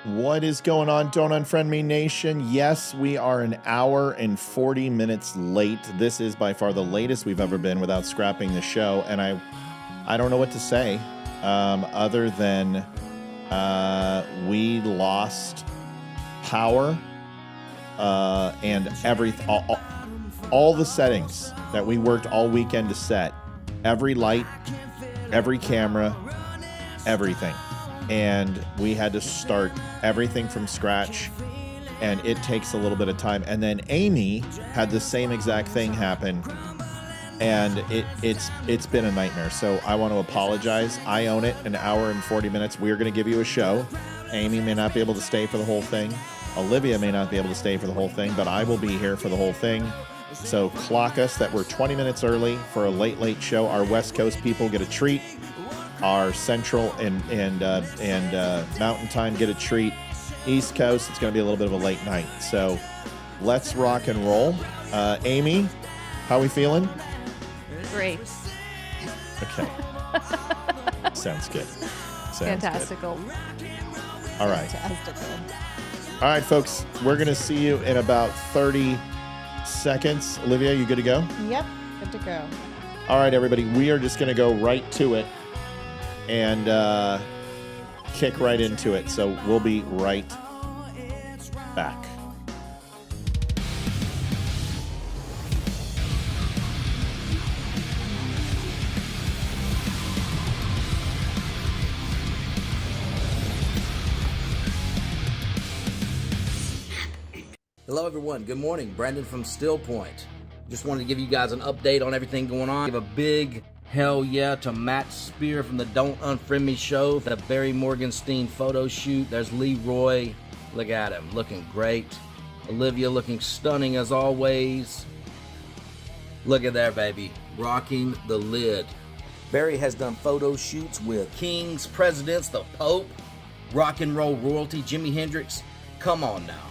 What is going on, Don't Unfriend Me Nation? Yes, we are an hour and 40 minutes late. This is by far the latest we've ever been without scrapping the show, and I don't know what to say other than we lost power and all the settings that we worked all weekend to set. Every light, every camera, everything. And we had to start everything from scratch, and it takes a little bit of time. And then Amy had the same exact thing happen, and it's been a nightmare. So I want to apologize. I own it. An hour and 40 minutes. We're going to give you a show. Amy may not be able to stay for the whole thing. Olivia may not be able to stay for the whole thing, but I will be here for the whole thing. So clock us that we're 20 minutes early for a late show. Our West Coast people get a treat. Our Central and Mountain Time get a treat. East Coast, it's going to be a little bit of a late night. So let's rock and roll. Amy, how are we feeling? Great. Okay. Sounds good. Fantastical. Good. All right. Fantastical. All right, folks. We're going to see you in about 30 seconds. Olivia, you good to go? Yep. Good to go. All right, everybody. We are just going to go right to it and kick right into it. So we'll be right back. Hello everyone, good morning. Brandon from Still Point. Just wanted to give you guys an update on everything going on. Give a big hell yeah to Matt Spear from the Don't Unfriend Me show. The Barry Morgenstein photo shoot. There's Leroy. Look at him, looking great. Olivia looking stunning as always. Look at there, baby. Rocking the lid. Barry has done photo shoots with kings, presidents, the Pope, rock and roll royalty, Jimi Hendrix. Come on now.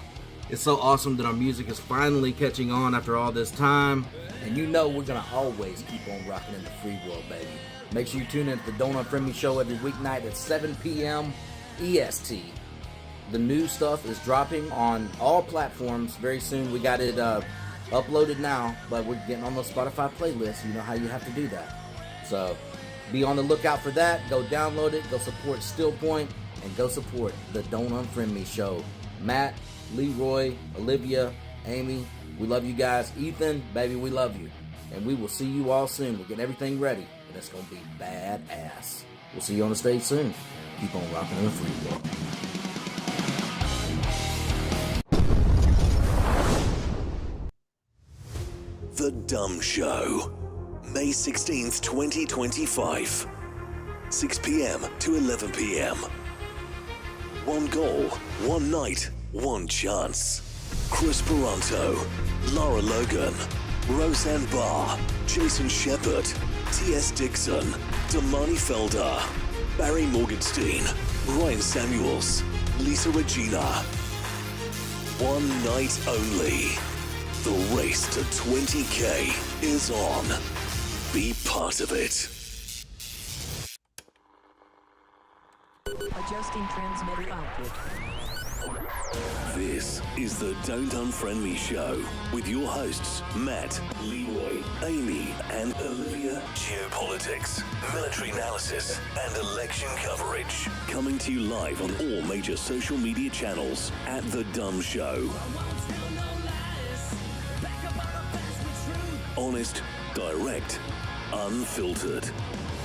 It's so awesome that our music is finally catching on after all this time. And you know we're going to always keep on rocking in the free world, baby. Make sure you tune in to the Don't Unfriend Me show every weeknight at 7 p.m. EST. The new stuff is dropping on all platforms very soon. We got it uploaded now, but we're getting on the Spotify playlist. You know how you have to do that. So be on the lookout for that. Go download it. Go support Still Point, and go support the Don't Unfriend Me show. Matt, Leroy, Olivia, Amy, we love you guys. Ethan, baby, we love you. And we will see you all soon. We're getting everything ready, and it's going to be badass. We'll see you on the stage soon. Keep on rocking in the free world. The DUM Show, May 16th, 2025, 6 p.m. to 11 p.m. One goal, one night, one chance. Chris Peranto, Laura Logan, Roseanne Barr, Jason Shepard, T.S. Dixon, Damani Felder, Barry Morgenstein, Ryan Samuels, Lisa Regina. One night only. The race to 20K is on. Be part of it. Adjusting transmitter output. This is the Don't Unfriend Me show with your hosts, Matt, Leroy, Amy, and Olivia. Geopolitics, military analysis, and election coverage. Coming to you live on all major social media channels at The DUM Show. Honest, direct, unfiltered.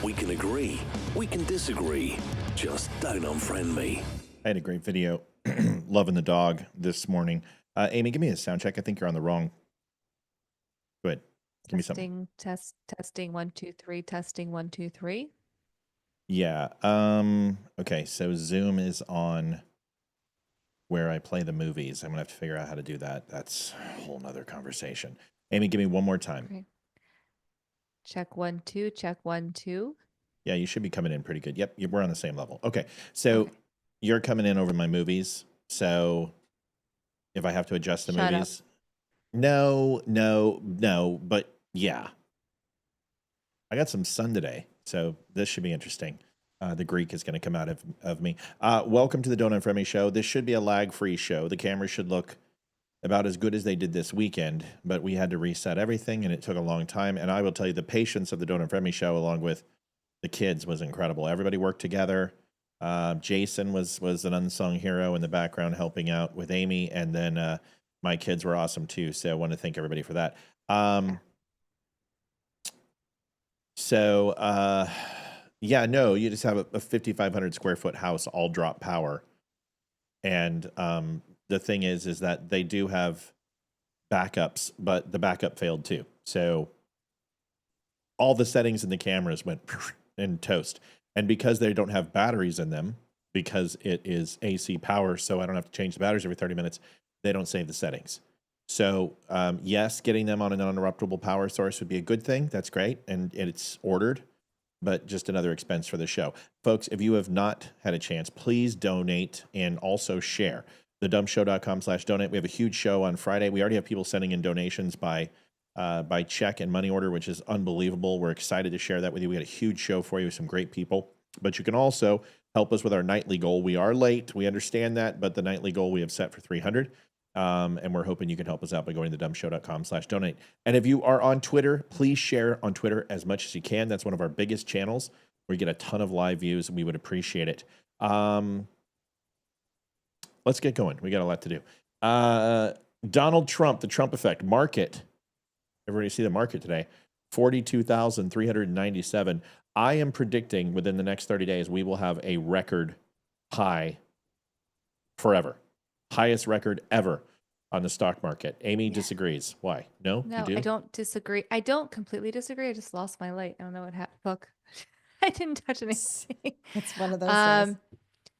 We can agree, we can disagree. Just don't unfriend me. I had a great video, loving the dog, this morning. Amy, give me a sound check. I think you're on the wrong. Go ahead. Give me something. Testing 1 2 3. Testing 1 2 3. Yeah. Okay. So Zoom is on where I play the movies. I'm gonna have to figure out how to do that. That's a whole nother conversation. Amy, give me one more time. Okay. Check 1 2. Check 1 2. Yeah, you should be coming in pretty good. Yep, we're on the same level. Okay, so you're coming in over my movies. So if I have to adjust the movies, no, but yeah, I got some sun today, so this should be interesting. The Greek is going to come out of me. Welcome to the Don't Unfriend Me show. This should be a lag-free show. The cameras should look about as good as they did this weekend, but we had to reset everything, and it took a long time. And I will tell you, the patience of the Don't Unfriend Me show, along with the kids, was incredible. Everybody worked together. Jason was an unsung hero in the background helping out with Amy, and then my kids were awesome too. So I want to thank everybody for that. Yeah, no, you just have a 5,500 square foot house, all drop power. And the thing is that they do have backups, but the backup failed too. So all the settings in the cameras went and toast. And because they don't have batteries in them, because it is AC power, so I don't have to change the batteries every 30 minutes, they don't save the settings. So yes, getting them on an uninterruptible power source would be a good thing. That's great. And it's ordered, but just another expense for the show. Folks, if you have not had a chance, please donate and also share. TheDumbShow.com/donate. We have a huge show on Friday. We already have people sending in donations by check and money order, which is unbelievable. We're excited to share that with you. We had a huge show for you with some great people. But you can also help us with our nightly goal. We are late. We understand that, but the nightly goal we have set for 300. And we're hoping you can help us out by going to thedumbshow.com/donate. And if you are on Twitter, please share on Twitter as much as you can. That's one of our biggest channels where you get a ton of live views, and we would appreciate it. Let's get going. We got a lot to do. Donald Trump, the Trump effect, market. Everybody see the market today? 42,397. I am predicting within the next 30 days, we will have a record high forever. Highest record ever on the stock market. Amy disagrees. Why? No, No, you do? I don't disagree. I don't completely disagree. I just lost my light. I don't know what happened. Look, I didn't touch anything. It's one of those days.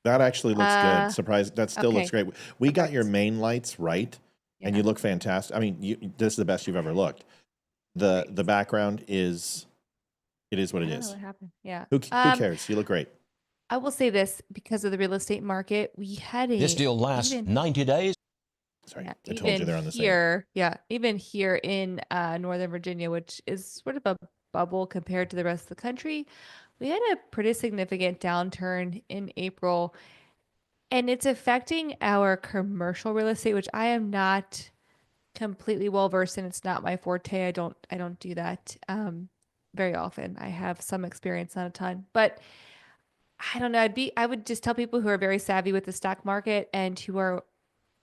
That actually looks good. Surprise. That still looks okay. great. We got your main lights right, and you Yeah. look fantastic. I mean, this is the best you've ever looked. The background is, it is what I it don't know is. what happened. Yeah. Who cares? You look great. I will say this because of the real estate market, we had a This deal lasts even- 90 days. Sorry, Yeah, I told you they're on the same. Even here in Northern Virginia, which is sort of a bubble compared to the rest of the country, we had a pretty significant downturn in April, and it's affecting our commercial real estate, which I am not completely well versed in. It's not my forte. I don't do that very often. I have some experience, not a ton, but I don't know. I would just tell people who are very savvy with the stock market and who are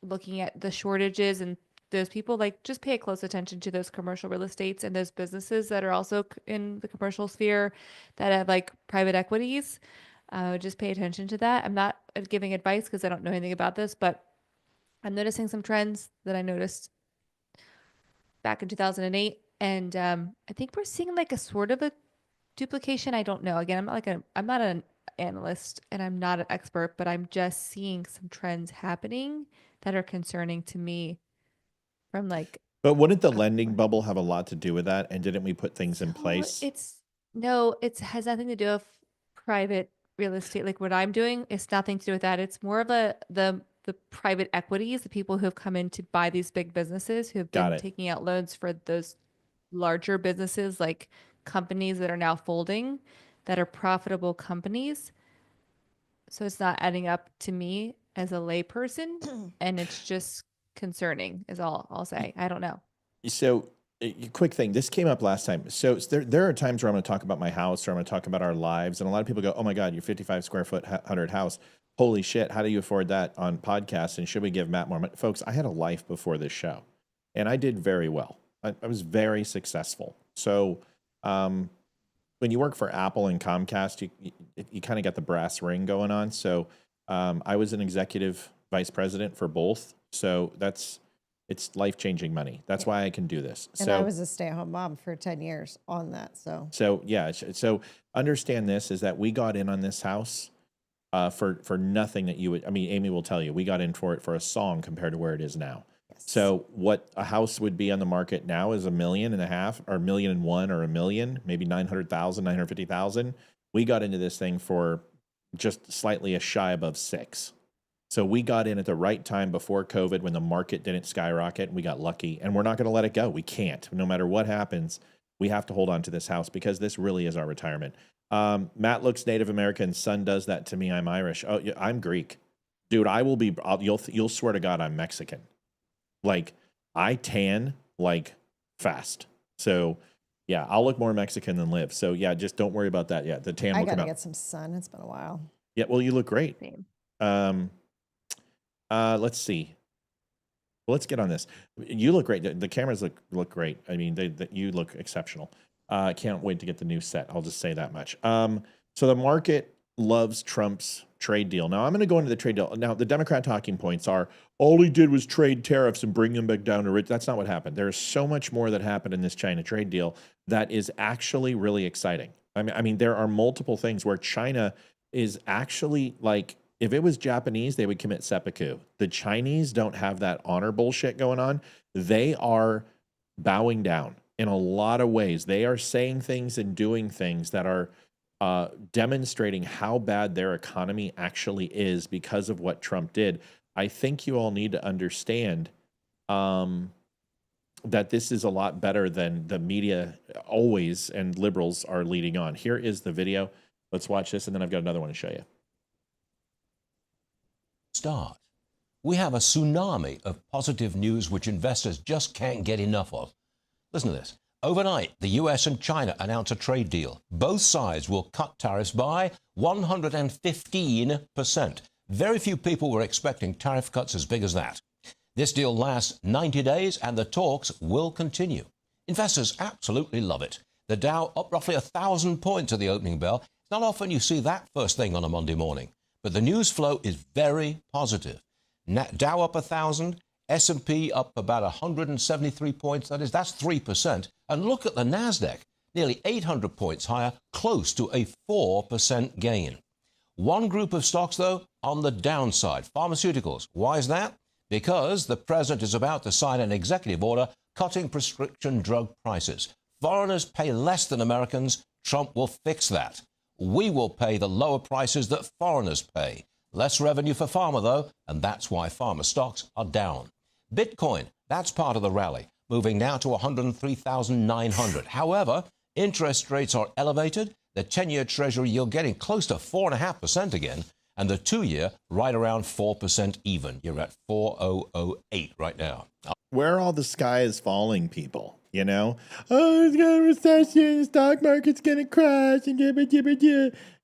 looking at the shortages and those people, like, just pay close attention to those commercial real estates and those businesses that are also in the commercial sphere that have like private equities. Just pay attention to that. I'm not giving advice because I don't know anything about this, but I'm noticing some trends that I noticed back in 2008. And I think we're seeing like a sort of a duplication. I don't know. Again, I'm not an analyst and I'm not an expert, but I'm just seeing some trends happening that are concerning to me from like. But wouldn't the lending bubble have a lot to do with that? And didn't we put things in place? It has nothing to do with private real estate. Like what I'm doing, it's nothing to do with that. It's more of the private equities, the people who have come in to buy these big businesses who have been taking out loans for those larger businesses, like companies that are now folding, that are profitable companies. So it's not adding up to me as a layperson, and it's just concerning is all I'll say. I don't know. So quick thing, this came up last time. So there are times where I'm going to talk about my house or I'm going to talk about our lives. And a lot of people go, oh my God, your 55 square foot 100 house. Holy shit. How do you afford that on podcasts? And should we give Matt more money? Folks, I had a life before this show and I did very well. I was very successful. So when you work for Apple and Comcast, you kind of got the brass ring going on. So I was an executive vice president for both. So it's life-changing money. That's why I can do this. And I was a stay-at-home mom for 10 years on that. So yeah. So understand this is that we got in on this house for nothing that you would, I mean, Amy will tell you, we got in for it for a song compared to where it is now. yes. So what a house would be on the market now is $1.5 million or $1.1 million or $1 million, maybe 900,000, 950,000. We got into this thing for just slightly a shy above 6. So we got in at the right time before COVID when the market didn't skyrocket and we got lucky, and we're not going to let it go. We can't. No matter what happens, we have to hold on to this house because this really is our retirement. Matt looks Native American. Son does that to me. I'm Irish. Oh, yeah, I'm Greek, dude. I will be. You'll swear to God, I'm Mexican. Like I tan like fast. So yeah, I'll look more Mexican than Liv. So yeah, just don't worry about that. Yeah, the tan I will come gotta out. get some sun. It's been a while. Yeah, well, you look great. Same. Let's see. Well, let's get on this. You look great. The cameras look great. I mean, you look exceptional. Can't wait to get the new set. I'll just say that much. So the market loves Trump's trade deal. Now I'm going to go into the trade deal. Now the Democrat talking points are all he did was trade tariffs and bring them back down to rich. That's not what happened. There's so much more that happened in this China trade deal that is actually really exciting. I mean, there are multiple things where China is actually like, if it was Japanese, they would commit seppuku. The Chinese don't have that honor bullshit going on. They are bowing down in a lot of ways. They are saying things and doing things that are demonstrating how bad their economy actually is because of what Trump did. I think you all need to understand that this is a lot better than the media always and liberals are leading on. Here is the video. Let's watch this, and then I've got another one to show you. Start. We have a tsunami of positive news which investors just can't get enough of. Listen to this. Overnight, the US and China announce a trade deal. Both sides will cut tariffs by 115%. Very few people were expecting tariff cuts as big as that. This deal lasts 90 days and the talks will continue. Investors absolutely love it. The Dow up roughly 1,000 points at the opening bell. It's not often you see that first thing on a Monday morning. But the news flow is very positive. Dow up 1,000, S&P up about 173 points. That's 3%. And look at the NASDAQ, nearly 800 points higher, close to a 4% gain. One group of stocks, though, on the downside, pharmaceuticals. Why is that? Because the president is about to sign an executive order cutting prescription drug prices. Foreigners pay less than Americans. Trump will fix that. We will pay the lower prices that foreigners pay. Less revenue for pharma, though, and that's why pharma stocks are down. Bitcoin, that's part of the rally, moving now to 103,900. However, interest rates are elevated. The 10-year Treasury yield getting close to 4.5% again, and the 2-year right around 4% even. You're at 4.008 right now. Where all the sky is falling, people, you know? Oh, it's got a recession, the stock market's going to crash, and you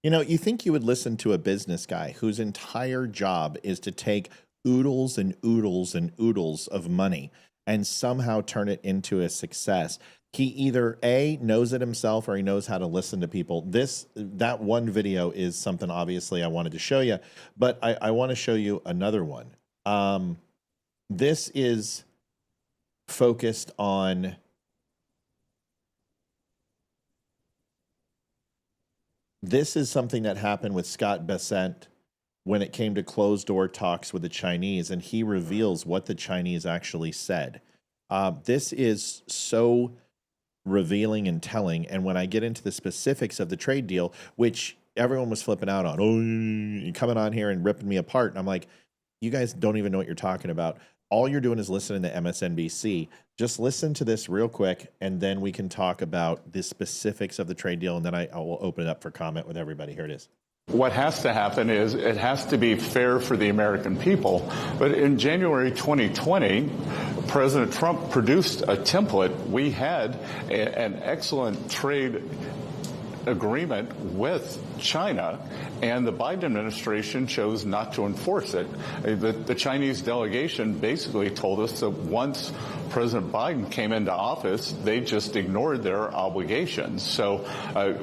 know, you think you would listen to a business guy whose entire job is to take oodles and oodles and oodles of money and somehow turn it into a success. He either A, knows it himself, or he knows how to listen to people. That one video is something obviously I wanted to show you, but I want to show you another one. This is focused on this is something that happened with Scott Bessent when it came to closed door talks with the Chinese, and he reveals what the Chinese actually said. This is so revealing and telling, and when I get into the specifics of the trade deal, which everyone was flipping out on, oh, you're coming on here and ripping me apart, and I'm like, you guys don't even know what you're talking about. All you're doing is listening to MSNBC. Just listen to this real quick, and then we can talk about the specifics of the trade deal, and then I will open it up for comment with everybody. Here it is. What has to happen is it has to be fair for the American people. But in January 2020, President Trump produced a template. We had an excellent trade agreement with China, and the Biden administration chose not to enforce it. The Chinese delegation basically told us that once President Biden came into office, they just ignored their obligations. So,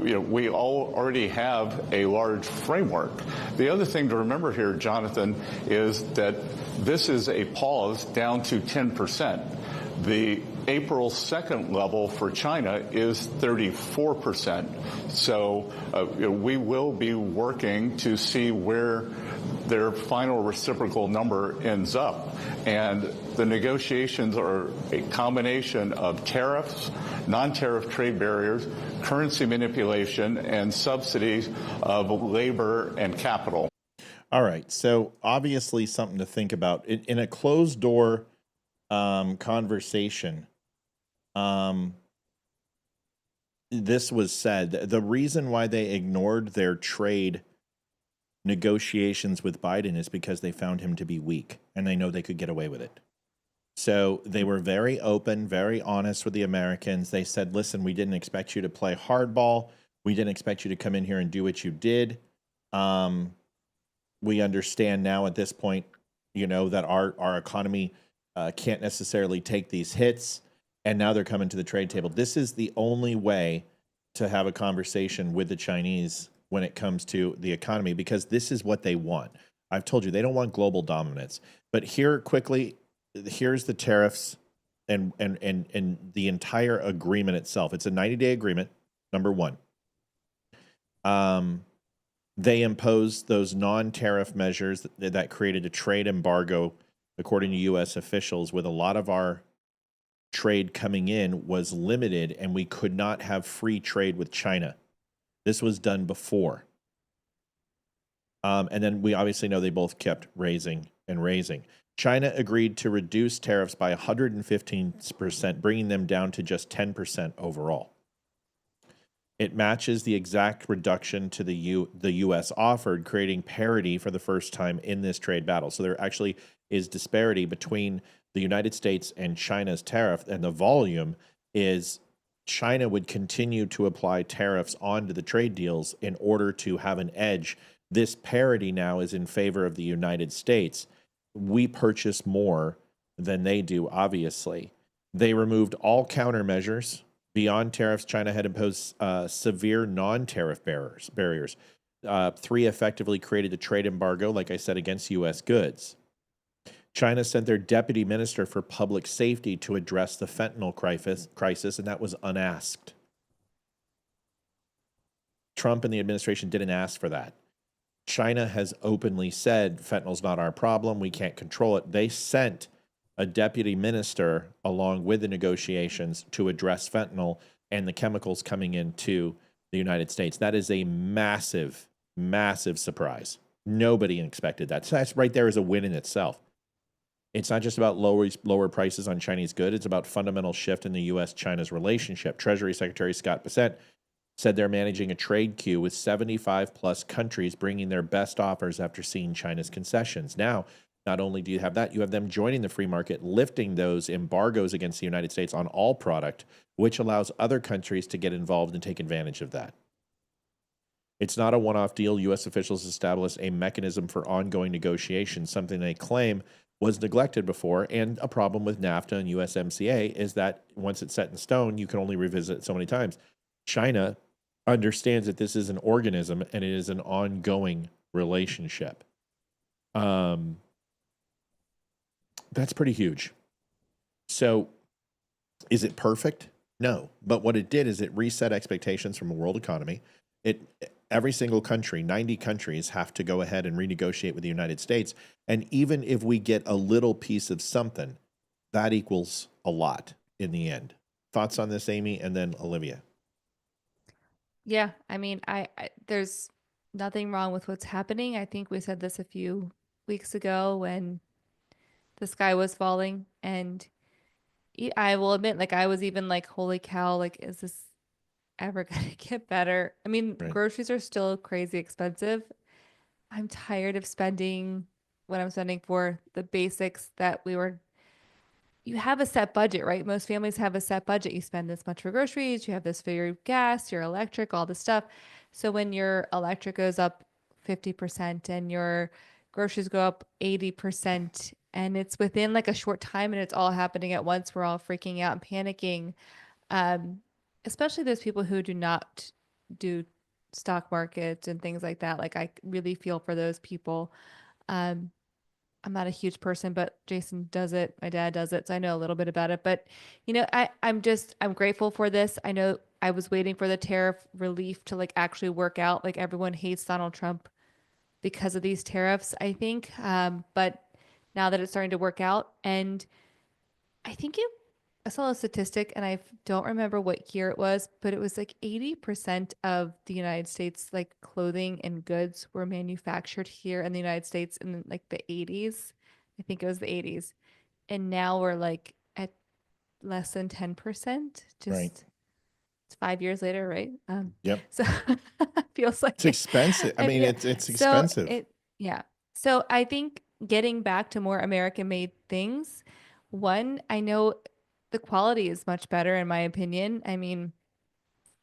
we already have a large framework. The other thing to remember here, Jonathan, is that this is a pause down to 10%. The April 2nd level for China is 34%. So we will be working to see where their final reciprocal number ends up. And the negotiations are a combination of tariffs, non-tariff trade barriers, currency manipulation, and subsidies of labor and capital. All right. So obviously something to think about. In a closed door conversation, this was said. The reason why they ignored their trade negotiations with Biden is because they found him to be weak and they know they could get away with it. So they were very open, very honest with the Americans. They said, listen, we didn't expect you to play hardball. We didn't expect you to come in here and do what you did. We understand now at this point, that our economy can't necessarily take these hits. And now they're coming to the trade table. This is the only way to have a conversation with the Chinese when it comes to the economy, because this is what they want. I've told you, they don't want global dominance. But here's the tariffs and the entire agreement itself. It's a 90-day agreement, number one. They imposed those non-tariff measures that created a trade embargo, according to U.S. officials, with a lot of our trade coming in was limited, and we could not have free trade with China. This was done before. And then we obviously know they both kept raising and raising. China agreed to reduce tariffs by 115%, bringing them down to just 10% overall. It matches the exact reduction to the U.S. offered, creating parity for the first time in this trade battle. So there actually is disparity between the United States and China's tariff, and the volume is China would continue to apply tariffs onto the trade deals in order to have an edge. This parity now is in favor of the United States. We purchase more than they do, obviously. They removed all countermeasures. Beyond tariffs, China had imposed severe non-tariff barriers. 3 effectively created a trade embargo, like I said, against U.S. goods. China sent their deputy minister for public safety to address the fentanyl crisis, and that was unasked. Trump and the administration didn't ask for that. China has openly said fentanyl's not our problem, we can't control it. They sent a deputy minister along with the negotiations to address fentanyl and the chemicals coming into the United States. That is a massive, massive surprise. Nobody expected that. So that's right there is a win in itself. It's not just about lower prices on Chinese goods. It's about fundamental shift in the U.S.-China's relationship. Treasury Secretary Scott Bessent said they're managing a trade queue with 75-plus countries bringing their best offers after seeing China's concessions. Now, not only do you have that, you have them joining the free market, lifting those embargoes against the United States on all product, which allows other countries to get involved and take advantage of that. It's not a one-off deal. U.S. officials established a mechanism for ongoing negotiations, something they claim was neglected before, and a problem with NAFTA and USMCA is that once it's set in stone, you can only revisit it so many times. China understands that this is an organism and it is an ongoing relationship. That's pretty huge. So is it perfect? No. But what it did is it reset expectations from a world economy. Every single country, 90 countries, have to go ahead and renegotiate with the United States. And even if we get a little piece of something, that equals a lot in the end. Thoughts on this, Amy, and then Olivia? Yeah, I mean, I there's nothing wrong with what's happening. I think we said this a few weeks ago when the sky was falling, and I will admit, like, I was even like, holy cow, like, is this ever gonna get better? I mean, Right. groceries are still crazy expensive. I'm tired of spending what I'm spending for the basics that you have a set budget, right? Most families have a set budget. You spend this much for groceries, you have this for your gas, your electric, all this stuff. So when your electric goes up 50% and your groceries go up 80%, and it's within like a short time and it's all happening at once, we're all freaking out and panicking. Especially those people who do not do stock markets and things like that. Like, I really feel for those people. I'm not a huge person, but Jason does it. My dad does it. So I know a little bit about it. But, I'm grateful for this. I know I was waiting for the tariff relief to like actually work out. Like, everyone hates Donald Trump because of these tariffs, I think. But now that it's starting to work out, and I think I saw a statistic and I don't remember what year it was, but it was like 80% of the United States, like clothing and goods, were manufactured here in the United States in like the 80s. I think it was the 80s. And now we're like at less than 10%. Just Right. It's 5 years later, right? Yep. So feels like It's expensive. I mean, yeah. it's So expensive. yeah. So I think getting back to more American-made things, one, I know the quality is much better in my opinion. I mean,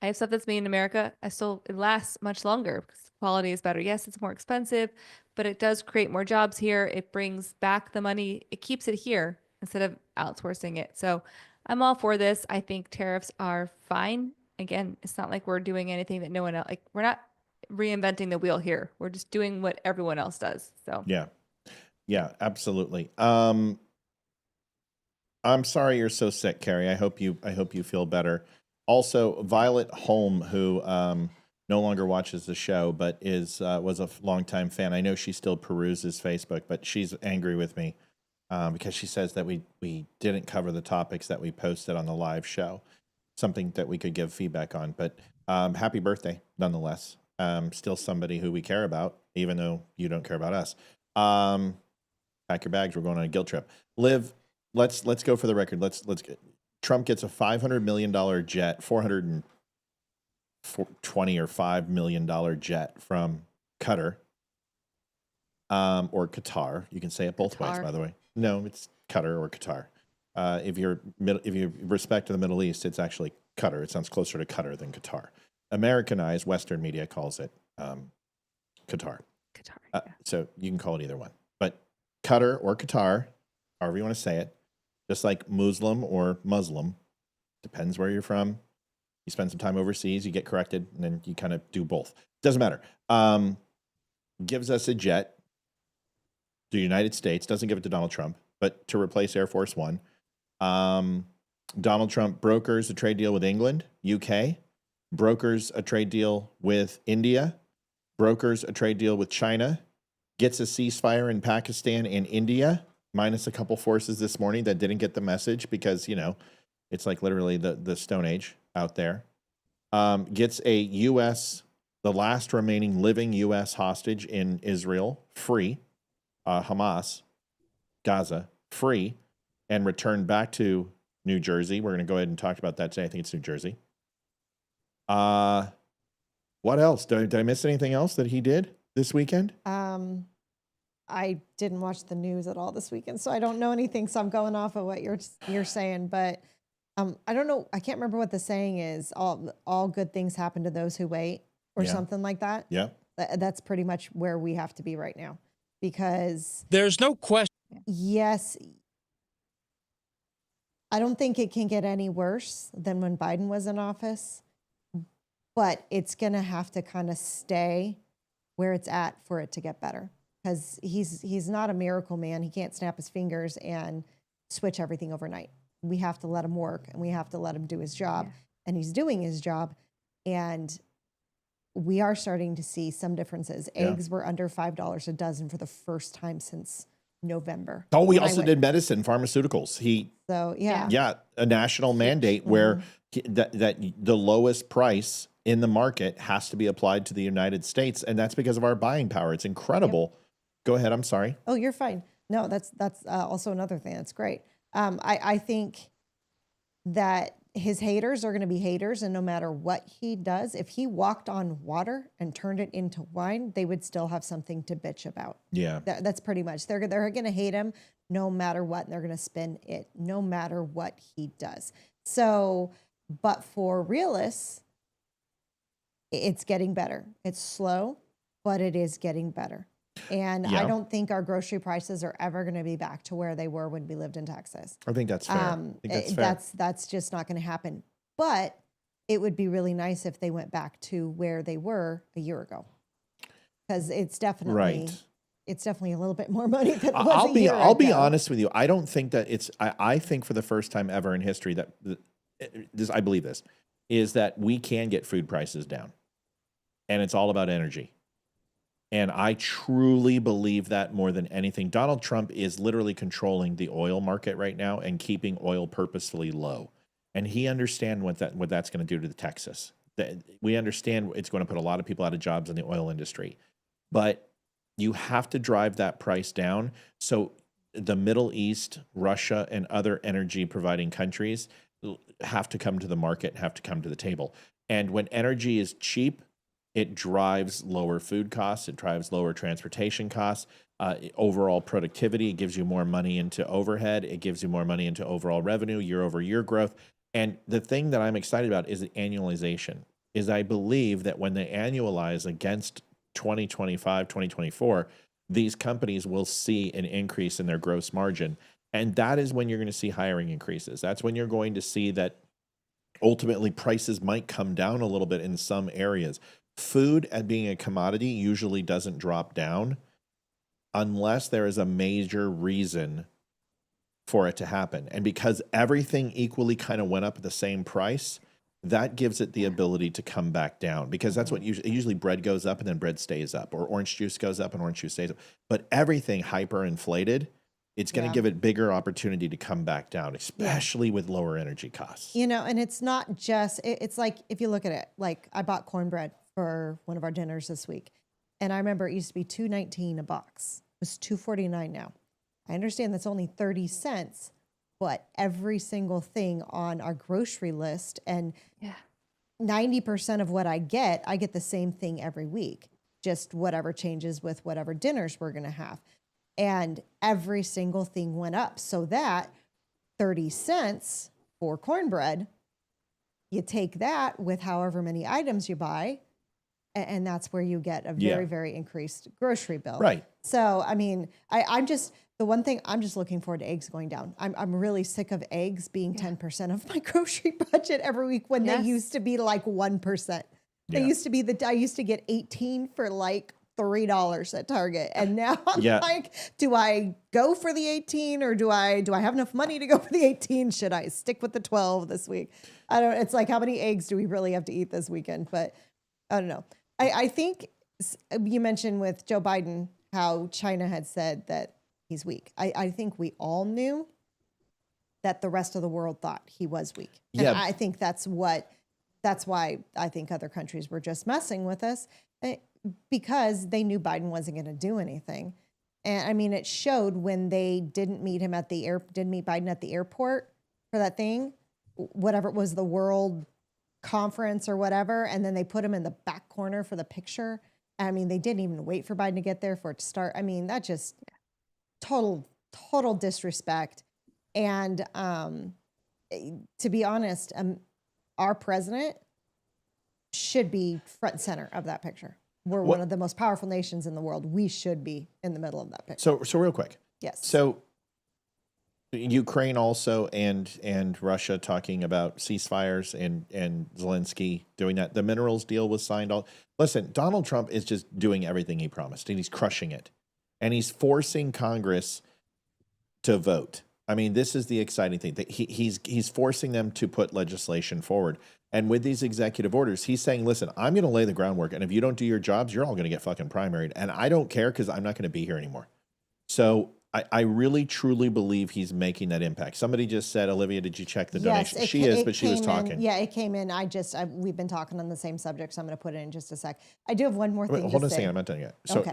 I have stuff that's made in America. It lasts much longer because the quality is better. Yes, it's more expensive, but it does create more jobs here. It brings back the money. It keeps it here instead of outsourcing it. So I'm all for this. I think tariffs are fine. Again, it's not like we're doing anything that no one else, like we're not reinventing the wheel here. We're just doing what everyone else does. So Yeah. Yeah, absolutely. I'm sorry you're so sick, Carrie. I hope you feel better. Also, Violet Holm, who no longer watches the show, but was a longtime fan. I know she still peruses Facebook, but she's angry with me because she says that we didn't cover the topics that we posted on the live show, something that we could give feedback on. But happy birthday, nonetheless. Still somebody who we care about, even though you don't care about us. Pack your bags. We're going on a guilt trip. Liv, let's go for the record. Let's get Trump gets a $500 million jet, $420 or $5 million jet from Qatar, or Qatar. You can say it both ways, by the way. No, it's Qatar or Qatar. If you respect to the Middle East, it's actually Qatar. It sounds closer to Qatar than Qatar. Americanized Western media calls it Qatar. Qatar. So you can call it either one. But Qatar or Qatar, however you want to say it, just like Muslim or Muslim, depends where you're from. You spend some time overseas, you get corrected, and then you kind of do both. Doesn't matter. Gives us a jet to the United States, doesn't give it to Donald Trump, but to replace Air Force One. Donald Trump brokers a trade deal with England, UK, brokers a trade deal with India, brokers a trade deal with China, gets a ceasefire in Pakistan and India, minus a couple forces this morning that didn't get the message because, it's like literally the Stone Age out there. Gets a U.S., the last remaining living U.S. hostage in Israel, free, Hamas, Gaza, free, and returned back to New Jersey. We're going to go ahead and talk about that today. I think it's New Jersey. What else? Did I miss anything else that he did this weekend? I didn't watch the news at all this weekend, so I don't know anything. So I'm going off of what you're saying, but I don't know. I can't remember what the saying is. All good things happen to those who wait, or something like that. Yeah, that's pretty much where we have to be right now, because there's no question. Yes, I don't think it can get any worse than when Biden was in office, but it's going to have to kind of stay where it's at for it to get better. Because he's not a miracle man. He can't snap his fingers and switch everything overnight. We have to let him work, and we have to let him do his job. And he's doing his job. And we are starting to see some differences. Eggs were under $5 a dozen for the first time since November. Oh, we also did medicine, pharmaceuticals. A national mandate where that the lowest price in the market has to be applied to the United States, and that's because of our buying power. It's incredible. Yep. Go ahead. I'm sorry. Oh, you're fine. No, that's also another thing. That's great. I think that his haters are going to be haters, and no matter what he does, if he walked on water and turned it into wine, they would still have something to bitch about. Yeah, that's pretty much. They're going to hate him no matter what, and they're going to spin it no matter what he does. So, but for realists, it's getting better. It's slow, but it is getting better. And I don't think our grocery prices are ever going to be back to where they were when we lived in Texas. I think that's fair. That's just not going to happen. But it would be really nice if they went back to where they were a year ago, because it's definitely a little bit more money than it was a year ago. I'll be honest with you. I don't think that it's. I think for the first time ever in history that I believe this is that we can get food prices down, and it's all about energy. And I truly believe that more than anything. Donald Trump is literally controlling the oil market right now and keeping oil purposefully low. And he understands what that's going to do to the Texas. We understand it's going to put a lot of people out of jobs in the oil industry. But you have to drive that price down. So the Middle East, Russia, and other energy providing countries have to come to the market, have to come to the table. And when energy is cheap, it drives lower food costs, it drives lower transportation costs, overall productivity. It gives you more money into overhead. It gives you more money into overall revenue, year-over-year growth. And the thing that I'm excited about is the annualization. Is I believe that when they annualize against 2025, 2024, these companies will see an increase in their gross margin. And that is when you're going to see hiring increases. That's when you're going to see that ultimately prices might come down a little bit in some areas. Food, as being a commodity, usually doesn't drop down unless there is a major reason for it to happen. And because everything equally kind of went up at the same price, that gives it the ability to come back down, because that's what usually bread goes up and then bread stays up, or orange juice goes up and orange juice stays up. But everything hyperinflated, it's going to give it bigger opportunity to come back down, especially with lower energy costs. You know, and it's not just, it's like, if you look at it, like I bought cornbread for one of our dinners this week. And I remember it used to be $2.19 a box. It's $2.49 now. I understand that's only 30 cents, but every single thing on our grocery list, and 90% of what I get the same thing every week, just whatever changes with whatever dinners we're going to have. And every single thing went up. So that 30 cents for cornbread, you take that with however many items you buy, and that's where you get a very, very increased grocery bill. Right. So, I mean, I'm just, the one thing, I'm just looking forward to eggs going down. I'm really sick of eggs being 10% of my grocery budget every week when they used to be like 1%. They used to be I used to get 18 for like $3 at Target. And now I'm like, do I go for the 18 or do I have enough money to go for the 18? Should I stick with the 12 this week? I don't, it's like, how many eggs do we really have to eat this weekend? But I don't know. I think you mentioned with Joe Biden how China had said that he's weak. I think we all knew that the rest of the world thought he was weak. And I think that's why I think other countries were just messing with us, because they knew Biden wasn't going to do anything. And I mean, it showed when they didn't meet him at didn't meet Biden at the airport for that thing, whatever it was, the World Conference or whatever, and then they put him in the back corner for the picture. I mean, they didn't even wait for Biden to get there for it to start. I mean, that just total disrespect. And to be honest, our president should be front and center of that picture. We're one of the most powerful nations in the world. We should be in the middle of that picture. So real quick. Yes. So Ukraine also and Russia talking about ceasefires and Zelensky doing that. The minerals deal was signed. Listen, Donald Trump is just doing everything he promised, and he's crushing it. And he's forcing Congress to vote. I mean, this is the exciting thing. He's forcing them to put legislation forward. And with these executive orders, he's saying, listen, I'm going to lay the groundwork. And if you don't do your jobs, you're all going to get fucking primaried. And I don't care, because I'm not going to be here anymore. So I really, truly believe he's making that impact. Somebody just said, Olivia, did you check the donation? She is, but she was talking. It came in. We've been talking on the same subject, so I'm going to put it in just a sec. I do have one more thing to say. Hold on a second. I'm not done yet. So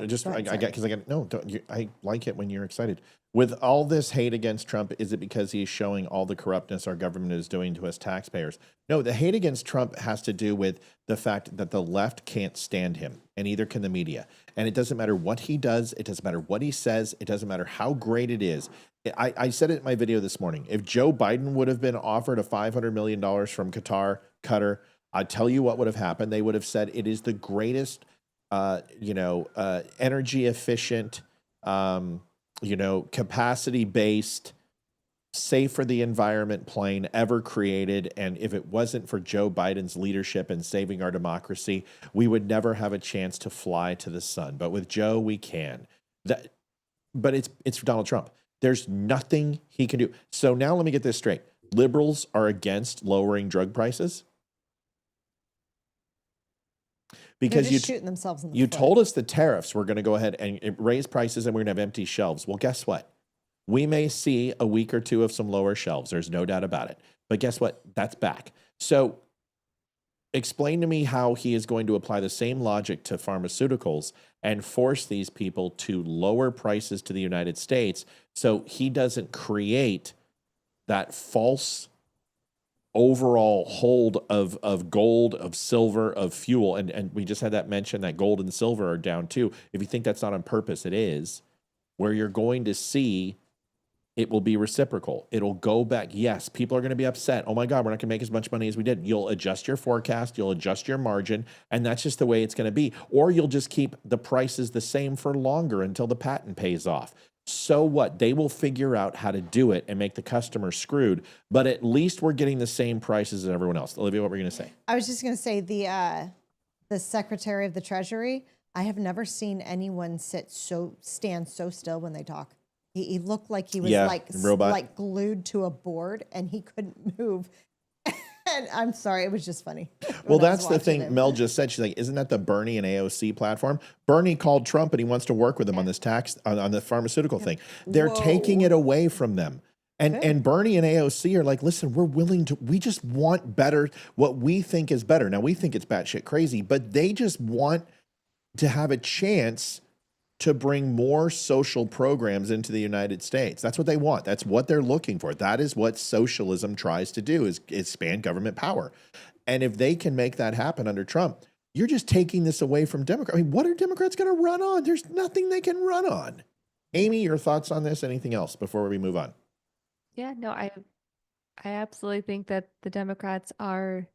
I like it when you're excited. With all this hate against Trump, is it because he's showing all the corruptness our government is doing to us taxpayers? No, the hate against Trump has to do with the fact that the left can't stand him, and neither can the media. And it doesn't matter what he does. It doesn't matter what he says. It doesn't matter how great it is. I said it in my video this morning. If Joe Biden would have been offered a $500 million from Qatar, I tell you what would have happened. They would have said it is the greatest, energy efficient, capacity-based, safe for the environment plane ever created. And if it wasn't for Joe Biden's leadership in saving our democracy, we would never have a chance to fly to the sun. But with Joe, we can. But it's Donald Trump. There's nothing he can do. So now let me get this straight. Liberals are against lowering drug prices? Because shooting themselves in the foot. foot. Told us the tariffs were going to go ahead and raise prices and we're going to have empty shelves. Well, guess what? We may see a week or two of some lower shelves. There's no doubt about it. But guess what? That's back. So explain to me how he is going to apply the same logic to pharmaceuticals and force these people to lower prices to the United States so he doesn't create that false overall hold of gold, of silver, of fuel, and we just had that mention that gold and silver are down too. If you think that's not on purpose, it is. Where you're going to see it will be reciprocal. It'll go back. Yes, people are going to be upset. Oh my God, we're not going to make as much money as we did. You'll adjust your forecast, you'll adjust your margin, and that's just the way it's going to be. Or you'll just keep the prices the same for longer until the patent pays off. So what? They will figure out how to do it and make the customer screwed, but at least we're getting the same prices as everyone else. Olivia, what were you going to say? I was just going to say the Secretary of the Treasury, I have never seen anyone stand so still when they talk. He looked like he was like glued to a board and he couldn't move. And I'm sorry, it was just funny. Well, that's the thing Mel just said. She's like, isn't that the Bernie and AOC platform? Bernie called Trump and he wants to work with him on this tax, on the pharmaceutical thing. They're taking it away from them. And Bernie and AOC are like, listen, we just want better, what we think is better. Now, we think it's batshit crazy, but they just want to have a chance to bring more social programs into the United States. That's what they want. That's what they're looking for. That is what socialism tries to do, is expand government power. And if they can make that happen under Trump, you're just taking this away from Democrats. I mean, what are Democrats going to run on? There's nothing they can run on. Amy, your thoughts on this? Anything else before we move on? Yeah, no, I absolutely think that the Democrats are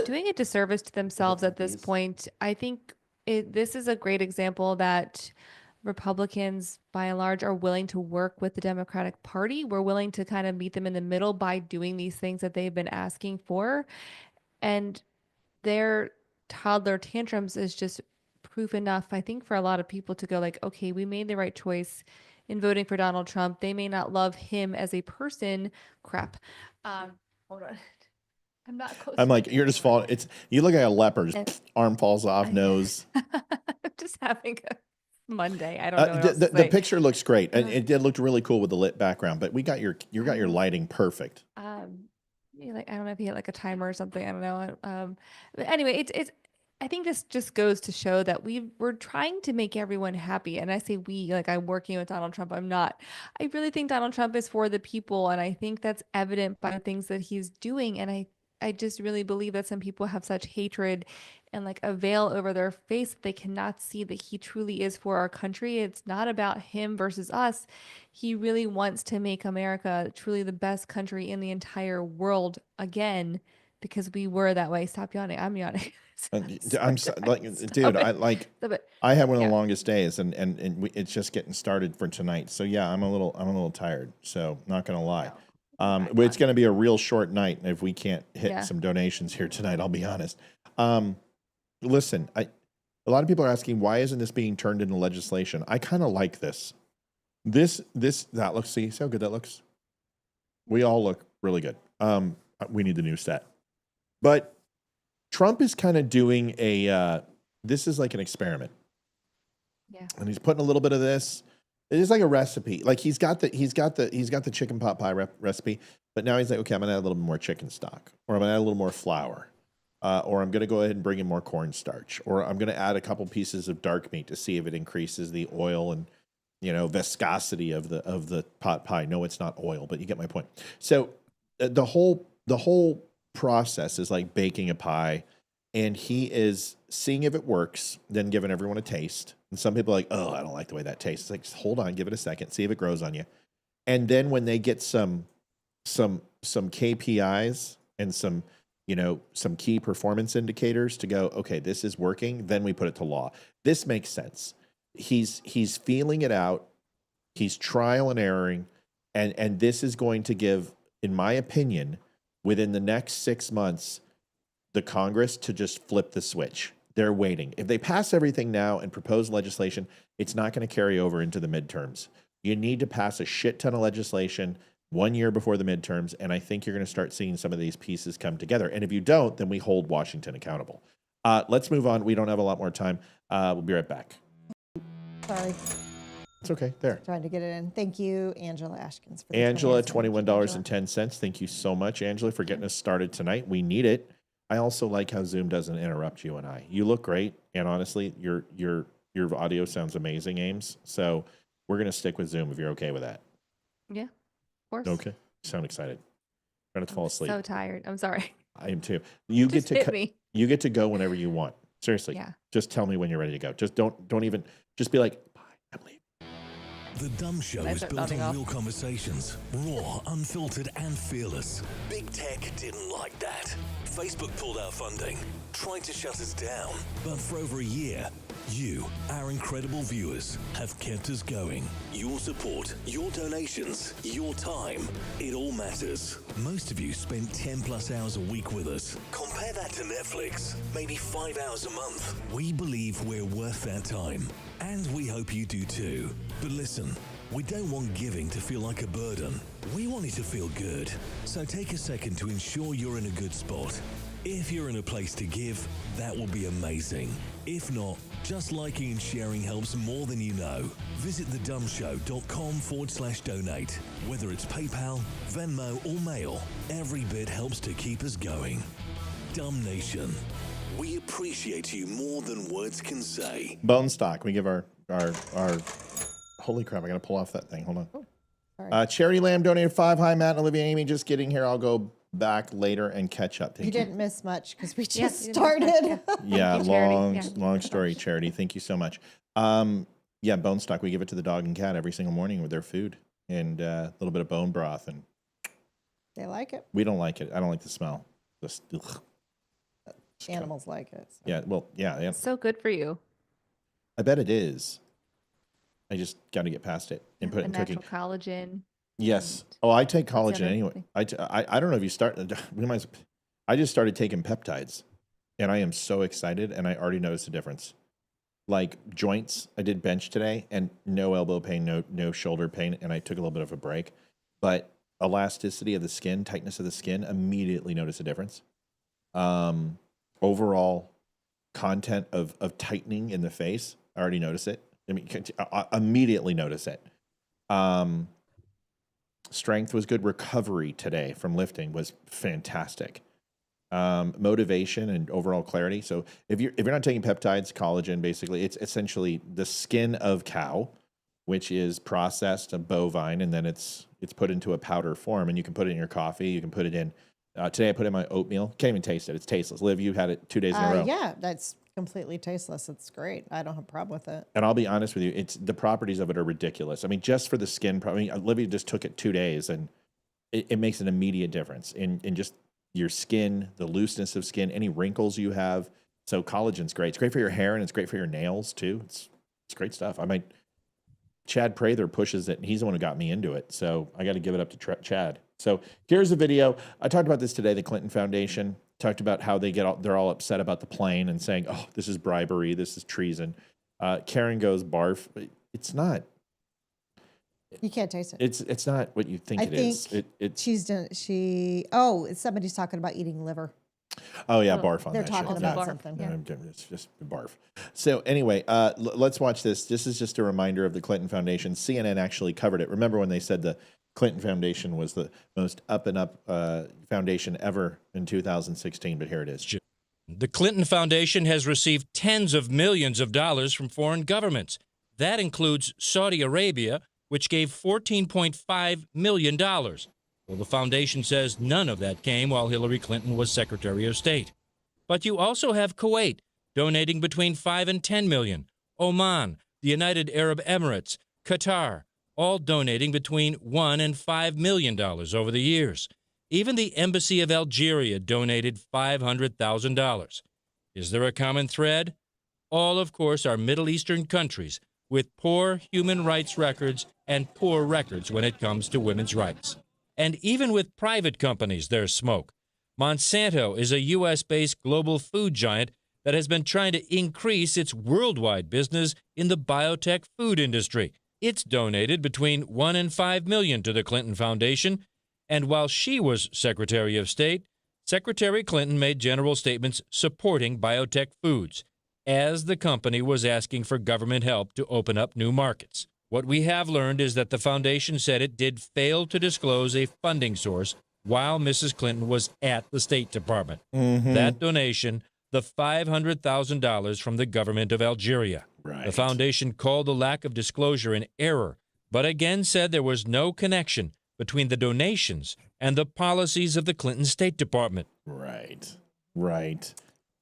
doing a disservice to themselves at this point. I think this is a great example that Republicans, by and large, are willing to work with the Democratic Party. We're willing to kind of meet them in the middle by doing these things that they've been asking for. And their toddler tantrums is just proof enough, I think, for a lot of people to go like, okay, we made the right choice in voting for Donald Trump. They may not love him as a person. Crap. Hold on. I'm not close. I'm like, you're just falling. You look like a leopard. Arm falls off, nose. I'm just having a Monday. I don't know. What else to The say. picture looks great, and it did look really cool with the lit background. But you got your lighting perfect. Like, I don't know if you had like a timer or something. I don't know. But anyway, it's. I think this just goes to show that we're trying to make everyone happy. And I say we, like I'm working with Donald Trump. I'm not. I really think Donald Trump is for the people, and I think that's evident by the things that he's doing. And I just really believe that some people have such hatred and like a veil over their face that they cannot see that he truly is for our country. It's not about him versus us. He really wants to make America truly the best country in the entire world again, because we were that way. Stop yawning. I'm yawning. I'm like, dude, I had one of the longest days, and it's just getting started for tonight. So yeah, I'm a little tired. So not gonna lie. But it's going to be a real short night if we can't hit some donations here tonight. I'll be honest. Listen, a lot of people are asking, why isn't this being turned into legislation? I kind of like this. That looks. See how good that looks. We all look really good. We need the new set, but Trump is kind of doing this is like an experiment. Yeah, and he's putting a little bit of this. It is like a recipe. Like he's got the chicken pot pie recipe, but now he's like, okay, I'm gonna add a little bit more chicken stock, or I'm gonna add a little more flour, or I'm gonna go ahead and bring in more cornstarch, or I'm gonna add a couple pieces of dark meat to see if it increases the oil and viscosity of the pot pie. No, it's not oil, but you get my point. So the whole process is like baking a pie, and he is seeing if it works, then giving everyone a taste. And some people are like, oh, I don't like the way that tastes. It's like, hold on, give it a second, see if it grows on you. And then when they get some KPIs and some key performance indicators to go, okay, this is working, then we put it to law. This makes sense. He's feeling it out. He's trial and erroring. And this is going to give, in my opinion, within the next 6 months, the Congress to just flip the switch. They're waiting. If they pass everything now and propose legislation, it's not going to carry over into the midterms. You need to pass a shit ton of legislation 1 year before the midterms, and I think you're going to start seeing some of these pieces come together. And if you don't, then we hold Washington accountable. Let's move on. We don't have a lot more time. We'll be right back. Sorry. It's okay. There. Trying to get it in. Thank you, Angela Ashkins. For the Angela, $21. $21.10. Thank you so much, Angela, for getting us started tonight. We need it. I also like how Zoom doesn't interrupt you and I. You look great, and honestly, your audio sounds amazing, Ames. So we're going to stick with Zoom if you're okay with that. Yeah, of course. Okay. Sound excited. trying to fall asleep. So tired. I'm sorry. I am too. You Just get hit to me. you get to go whenever you want. Seriously. Yeah. Just tell me when you're ready to go. Just don't even just be like, bye, I'm leaving. The DUM Show I is start built nodding on off. real conversations, raw, unfiltered, and fearless. Big Tech didn't like that. Facebook pulled our funding, tried to shut us down. But for over a year, you, our incredible viewers, have kept us going. Your support, your donations, your time, it all matters. Most of you spend 10 plus hours a week with us. Compare that to Netflix, maybe 5 hours a month. We believe we're worth that time, and we hope you do too. But listen, we don't want giving to feel like a burden. We want it to feel good. So take a second to ensure you're in a good spot. If you're in a place to give, that will be amazing. If not, just liking and sharing helps more than you know. Visit thedumshow.com/donate. Whether it's PayPal, Venmo, or mail, every bit helps to keep us going. DUM Nation, we appreciate you more than words can say. Bone stock. We give our holy crap, I gotta pull off that thing. Hold on. Sorry. Charity Lamb donated 5. Hi, Matt and Olivia, Amy. Just getting here. I'll go back later and catch up. Thank You you. didn't miss much because we Yeah, just you didn't miss started. much, Yeah, Thank you, Charity. Yeah. long story, Charity. Thank you so much. Yeah, bone stock. We give it to the dog and cat every single morning with their food and a little bit of bone broth. And They like it. we don't like it. I don't like the smell. Just, ugh. Animals like it. So. Yeah, well, yeah. So good for you. I bet it is. I just got to get past it and put it The in cooking. natural collagen. Yes. and Oh, I take collagen other anyway. thing. I don't know if you start. I just started taking peptides, and I am so excited, and I already noticed a difference. Like joints, I did bench today, and no elbow pain, no shoulder pain, and I took a little bit of a break. But elasticity of the skin, tightness of the skin, immediately noticed a difference. Overall content of tightening in the face, I already notice it. I mean, I immediately notice it. Strength was good. Recovery today from lifting was fantastic. Motivation and overall clarity. So if you're not taking peptides, collagen, basically, it's essentially the skin of cow, which is processed, a bovine, and then it's put into a powder form, and you can put it in your coffee. You can put it in. Today I put it in my oatmeal. Can't even taste it. It's tasteless. Liv, you had it 2 days in a row. Yeah, that's completely tasteless. It's great. I don't have a problem with it. And I'll be honest with you, it's the properties of it are ridiculous. I mean, just for the skin, Olivia just took it 2 days, and it makes an immediate difference in just your skin, the looseness of skin, any wrinkles you have. So collagen's great. It's great for your hair, and it's great for your nails too. It's great stuff. Chad Prather pushes it, and he's the one who got me into it. So I got to give it up to Chad. So here's a video. I talked about this today. The Clinton Foundation talked about how they're all upset about the plane and saying, "Oh, this is bribery. This is treason." Karen goes, "Barf." It's not. You can't taste it. It's not what you think I it is. think It's somebody's talking about eating liver. oh yeah, barf on They're that talking shit. about barf, something. yeah. It's just barf. So anyway, let's watch this. This is just a reminder of the Clinton Foundation. CNN actually covered it. Remember when they said the Clinton Foundation was the most up and up foundation ever in 2016? But here it is. The Clinton Foundation has received tens of millions of dollars from foreign governments. That includes Saudi Arabia, which gave $14.5 million. Well, the foundation says none of that came while Hillary Clinton was Secretary of State. But you also have Kuwait donating between $5 and $10 million, Oman, the United Arab Emirates, Qatar, all donating between $1 and $5 million over the years. Even the Embassy of Algeria donated $500,000. Is there a common thread? All, of course, are Middle Eastern countries with poor human rights records and poor records when it comes to women's rights. And even with private companies, there's smoke. Monsanto is a U.S.-based global food giant that has been trying to increase its worldwide business in the biotech food industry. It's donated between $1 and $5 million to the Clinton Foundation. And while she was Secretary of State, Secretary Clinton made general statements supporting biotech foods as the company was asking for government help to open up new markets. What we have learned is that the foundation said it did fail to disclose a funding source while Mrs. Clinton was at the State Department. That donation, the $500,000 from the government of Algeria. Right. The foundation called the lack of disclosure an error, but again said there was no connection between the donations and the policies of the Clinton State Department. Right.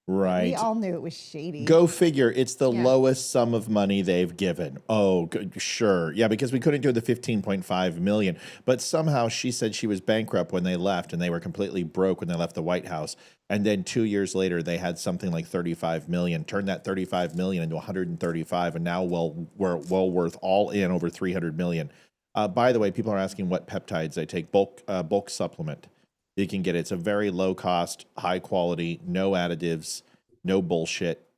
We all knew it was shady. Go figure. It's the lowest sum of money they've given. Oh, good, sure. Yeah, because we couldn't do the 15.5 million. But somehow she said she was bankrupt when they left, and they were completely broke when they left the White House. And then 2 years later, they had something like 35 million. Turned that 35 million into 135, and now we're well worth all in over 300 million. By the way, people are asking what peptides I take. Bulk supplement. You can get it. It's a very low cost, high quality, no additives, no bullshit.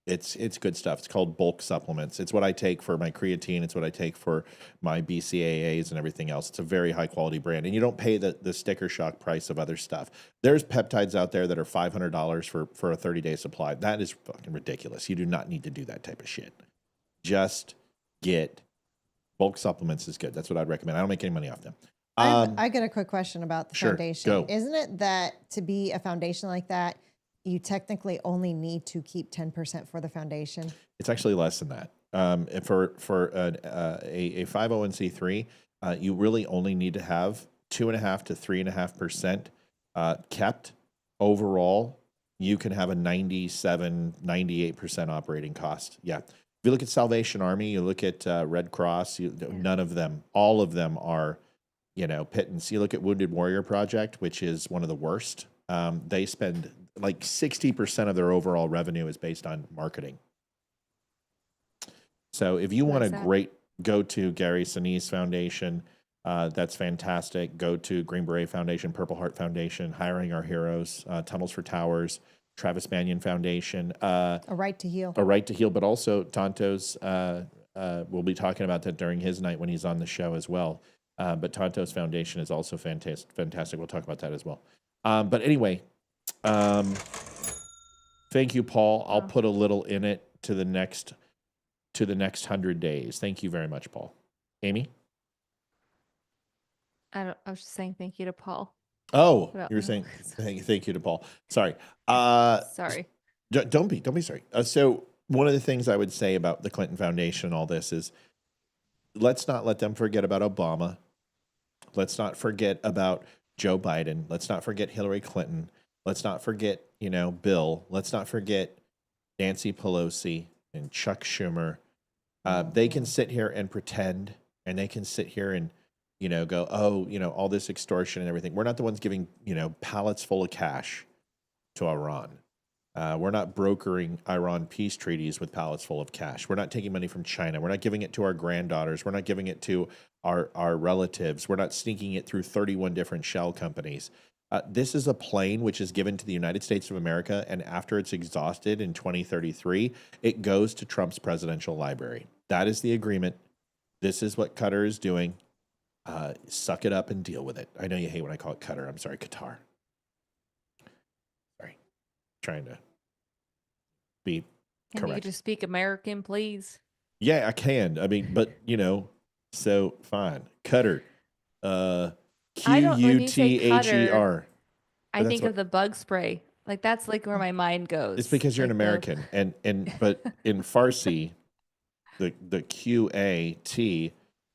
It's good stuff. It's called bulk supplements. It's what I take for my creatine. It's what I take for my BCAAs and everything else. It's a very high quality brand, and you don't pay the sticker shock price of other stuff. There's peptides out there that are $500 for a 30-day supply. That is fucking ridiculous. You do not need to do that type of shit. Just get bulk supplements is good. That's what I'd recommend. I don't make any money off them. I got a quick question about the foundation. Go. Isn't it that to be a foundation like that, you technically only need to keep 10% for the foundation? It's actually less than that. For a 501c3, you really only need to have 2.5 to 3.5% kept. Overall, you can have a 97, 98% operating cost. Yeah. If you look at Salvation Army, you look at Red Cross, none of them, all of them are, pittance. You look at Wounded Warrior Project, which is one of the worst. They spend like 60% of their overall revenue is based on marketing. So if you want go to Gary Sinise Foundation. That's fantastic. Go to Green Beret Foundation, Purple Heart Foundation, Hiring Our Heroes, Tunnels for Towers, Travis Banyan Foundation. A Right to Heal. A Right to Heal, but also Tonto's, we'll be talking about that during his night when he's on the show as well. But Tonto's Foundation is also fantastic. We'll talk about that as well. But anyway, thank you, Paul. I'll put a little in it to the next 100 days. Thank you very much, Paul. Amy? I was just saying thank you to Paul. Oh, you were saying thank you to Paul. Sorry. Sorry. Don't be sorry. So one of the things I would say about the Clinton Foundation and all this is, let's not let them forget about Obama. Let's not forget about Joe Biden. Let's not forget Hillary Clinton. Let's not forget, Bill. Let's not forget Nancy Pelosi and Chuck Schumer. They can sit here and pretend, and they can sit here and, go, all this extortion and everything. We're not the ones giving, pallets full of cash to Iran. We're not brokering Iran peace treaties with pallets full of cash. We're not taking money from China. We're not giving it to our granddaughters. We're not giving it to our relatives. We're not sneaking it through 31 different shell companies. This is a plane which is given to the United States of America, and after it's exhausted in 2033, it goes to Trump's presidential library. That is the agreement. This is what Qatar is doing. Suck it up and deal with it. I know you hate when I call it Qatar. I'm sorry, Qatar. Sorry. Trying to be Can correct. you just speak American, please? Yeah, I can. I mean, but so fine. Qatar. Quther. I think of the bug spray. Like that's like where my mind goes. It's because you're an American, but in Farsi, the QAT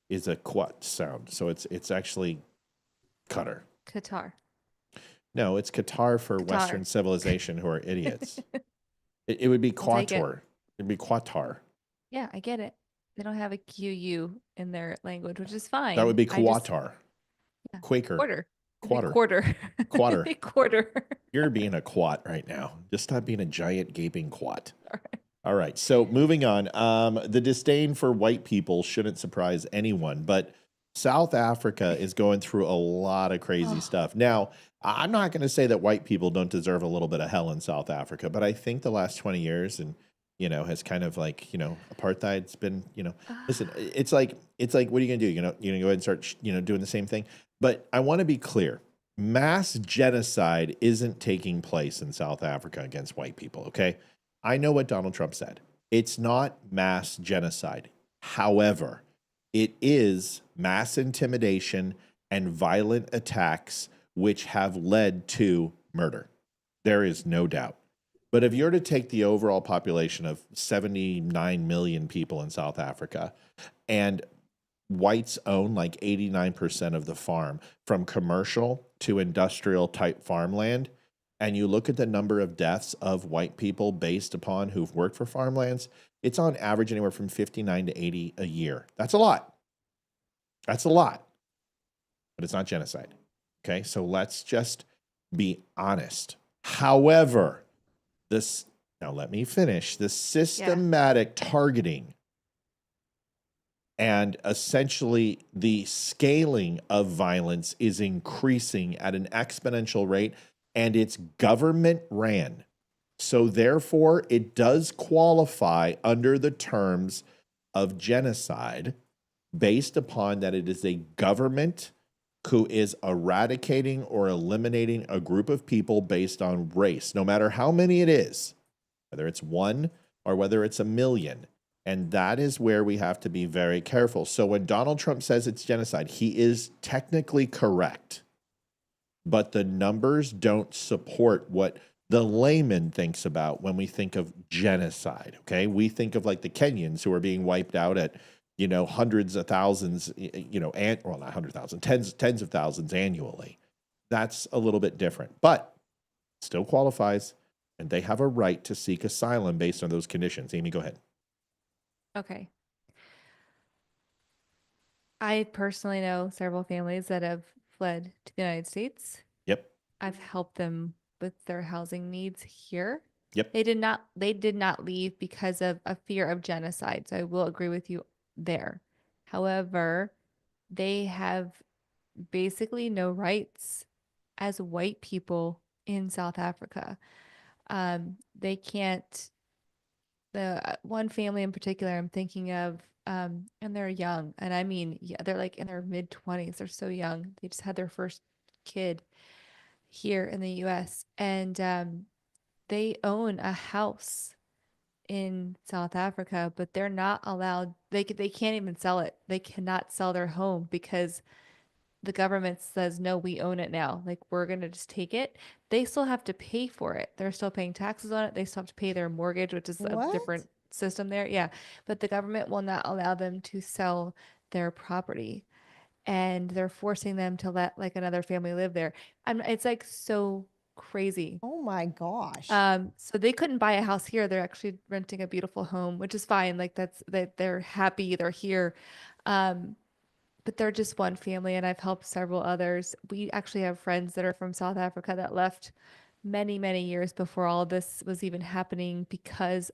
is a quat sound, so it's actually Qatar. Qatar. No, it's Qatar for Western civilization who are idiots. It would be Quator. It'd be Quatar. Yeah, I get it. They don't have a QU in their language, which is fine. That would be Quatar. Quaker. Quarter. Quarter. You're being a quat right now. Just stop being a giant gaping quat. All right. So moving on. The disdain for white people shouldn't surprise anyone, but South Africa is going through a lot of crazy stuff. Now, I'm not going to say that white people don't deserve a little bit of hell in South Africa, but I think the last 20 years and has kind of like, apartheid's been, listen, it's like, what are you going to do? You're going to go ahead and start, doing the same thing. But I want to be clear. Mass genocide isn't taking place in South Africa against white people. Okay. I know what Donald Trump said. It's not mass genocide. However, it is mass intimidation and violent attacks which have led to murder. There is no doubt. But if you're to take the overall population of 79 million people in South Africa and whites own like 89% of the farm, from commercial to industrial type farmland. And you look at the number of deaths of white people based upon who've worked for farmlands, it's on average anywhere from 59 to 80 a year. That's a lot. That's a lot. But it's not genocide. Okay, so let's just be honest. However, now let me finish. The systematic targeting and essentially the scaling of violence is increasing at an exponential rate, and it's government ran. So therefore, it does qualify under the terms of genocide based upon that it is a government who is eradicating or eliminating a group of people based on race, no matter how many it is, whether it's one or whether it's 1 million. And that is where we have to be very careful. So when Donald Trump says it's genocide, he is technically correct, but the numbers don't support what the layman thinks about when we think of genocide. Okay, we think of like the Kenyans who are being wiped out at, hundreds of thousands, and well, not 100,000, tens of thousands annually. That's a little bit different, but still qualifies, and they have a right to seek asylum based on those conditions. Amy, go ahead. Okay. I personally know several families that have fled to the United States. Yep. I've helped them with their housing needs here. Yep. They did not leave because of a fear of genocide. So I will agree with you there. However, they have basically no rights as white people in South Africa. They can't. The one family in particular I'm thinking of, and they're young, and I mean, yeah, they're like in their mid-20s. They're so young. They just had their first kid here in the U.S., and they own a house in South Africa, but they're not allowed. They can't even sell it. They cannot sell their home because the government says, no, we own it now. Like, we're going to just take it. They still have to pay for it. They're still paying taxes on it. They still have to pay their mortgage, which is a different system there. Yeah. But the government will not allow them to sell their property. And they're forcing them to let like another family live there. It's like so crazy. Oh my gosh. So they couldn't buy a house here. They're actually renting a beautiful home, which is fine. Like they're happy, they're here. But they're just one family, and I've helped several others. We actually have friends that are from South Africa that left many, many years before all this was even happening because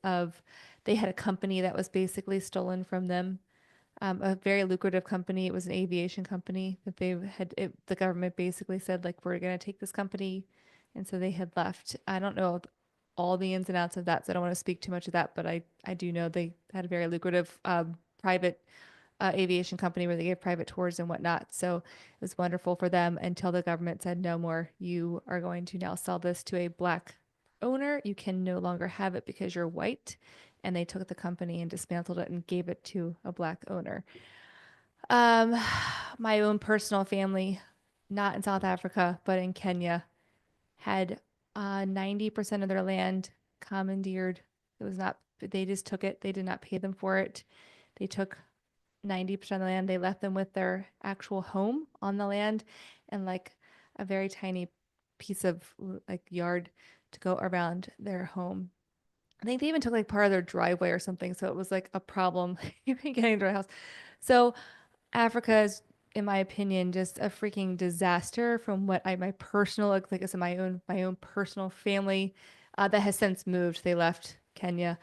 they had a company that was basically stolen from them. A very lucrative company. It was an aviation company that the government basically said, like, we're going to take this company. And so they had left. I don't know all the ins and outs of that, so I don't want to speak too much of that, but I do know they had a very lucrative private aviation company where they gave private tours and whatnot. So it was wonderful for them until the government said, no more. You are going to now sell this to a black owner. You can no longer have it because you're white. And they took the company and dismantled it and gave it to a black owner. My own personal family, not in South Africa, but in Kenya, had 90% of their land commandeered. They just took it. They did not pay them for it. They took 90% of the land. They left them with their actual home on the land and like a very tiny piece of like yard to go around their home. I think they even took like part of their driveway or something. So it was like a problem even getting to their house. So Africa is, in my opinion, just a freaking disaster from what my personal, like I said, my own personal family that has since moved. They left Kenya.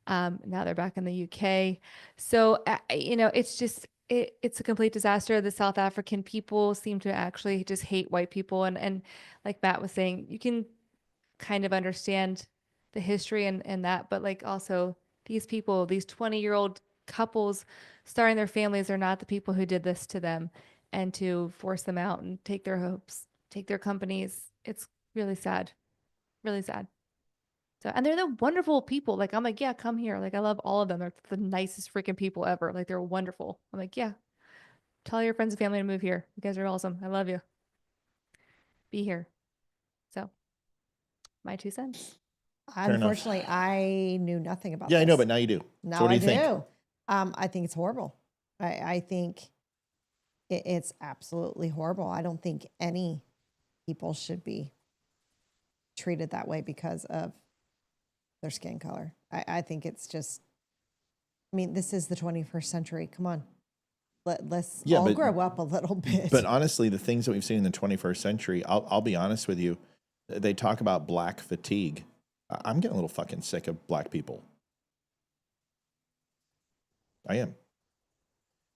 Now they're back in the UK. So, it's just, it's a complete disaster. The South African people seem to actually just hate white people. And like Matt was saying, you can kind of understand the history and that, but like also these people, these 20-year-old couples starting their families are not the people who did this to them, and to force them out and take their hopes, take their companies. It's really sad, really sad. So, and they're the wonderful people. Like, I'm like, yeah, come here. Like, I love all of them. They're the nicest freaking people ever. Like, they're wonderful. I'm like, yeah, tell your friends and family to move here. You guys are awesome. I love you. Be here. So, my 2 cents. Unfortunately, I knew nothing about Yeah, this. I know, but now you do. Now So what do I you think? do. I think it's horrible. I think It's absolutely horrible. I don't think any people should be treated that way because of their skin color. I think it's just, I mean, this is the 21st century. Come on. Let's all grow up a little bit. But honestly, the things that we've seen in the 21st century, I'll be honest with you, they talk about black fatigue. I'm getting a little fucking sick of black people. I am.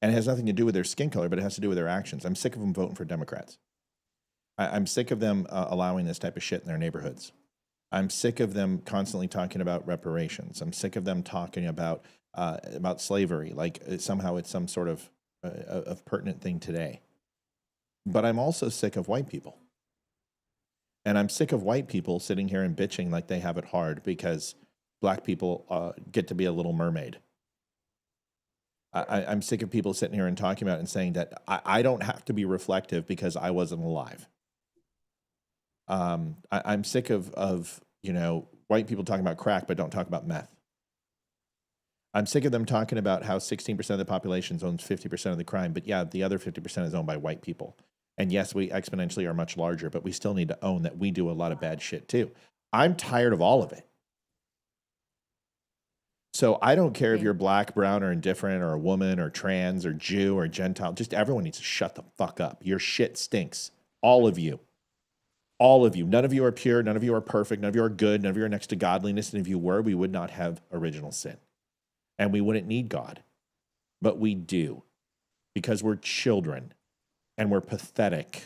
And it has nothing to do with their skin color, but it has to do with their actions. I'm sick of them voting for Democrats. I'm sick of them allowing this type of shit in their neighborhoods. I'm sick of them constantly talking about reparations. I'm sick of them talking about slavery, like somehow it's some sort of pertinent thing today. But I'm also sick of white people. And I'm sick of white people sitting here and bitching like they have it hard because black people get to be a little mermaid. I'm sick of people sitting here and talking about and saying that I don't have to be reflective because I wasn't alive. I'm sick of white people talking about crack but don't talk about meth. I'm sick of them talking about how 16% of the population owns 50% of the crime, but yeah, the other 50% is owned by white people. And yes, we exponentially are much larger, but we still need to own that we do a lot of bad shit too. I'm tired of all of it. So I don't care if you're black, brown, or indifferent, or a woman, or trans, or Jew, or Gentile. Just everyone needs to shut the fuck up. Your shit stinks. All of you. All of you. None of you are pure. None of you are perfect. None of you are good. None of you are next to godliness. And if you were, we would not have original sin. And we wouldn't need God. But we do. Because we're children. And we're pathetic.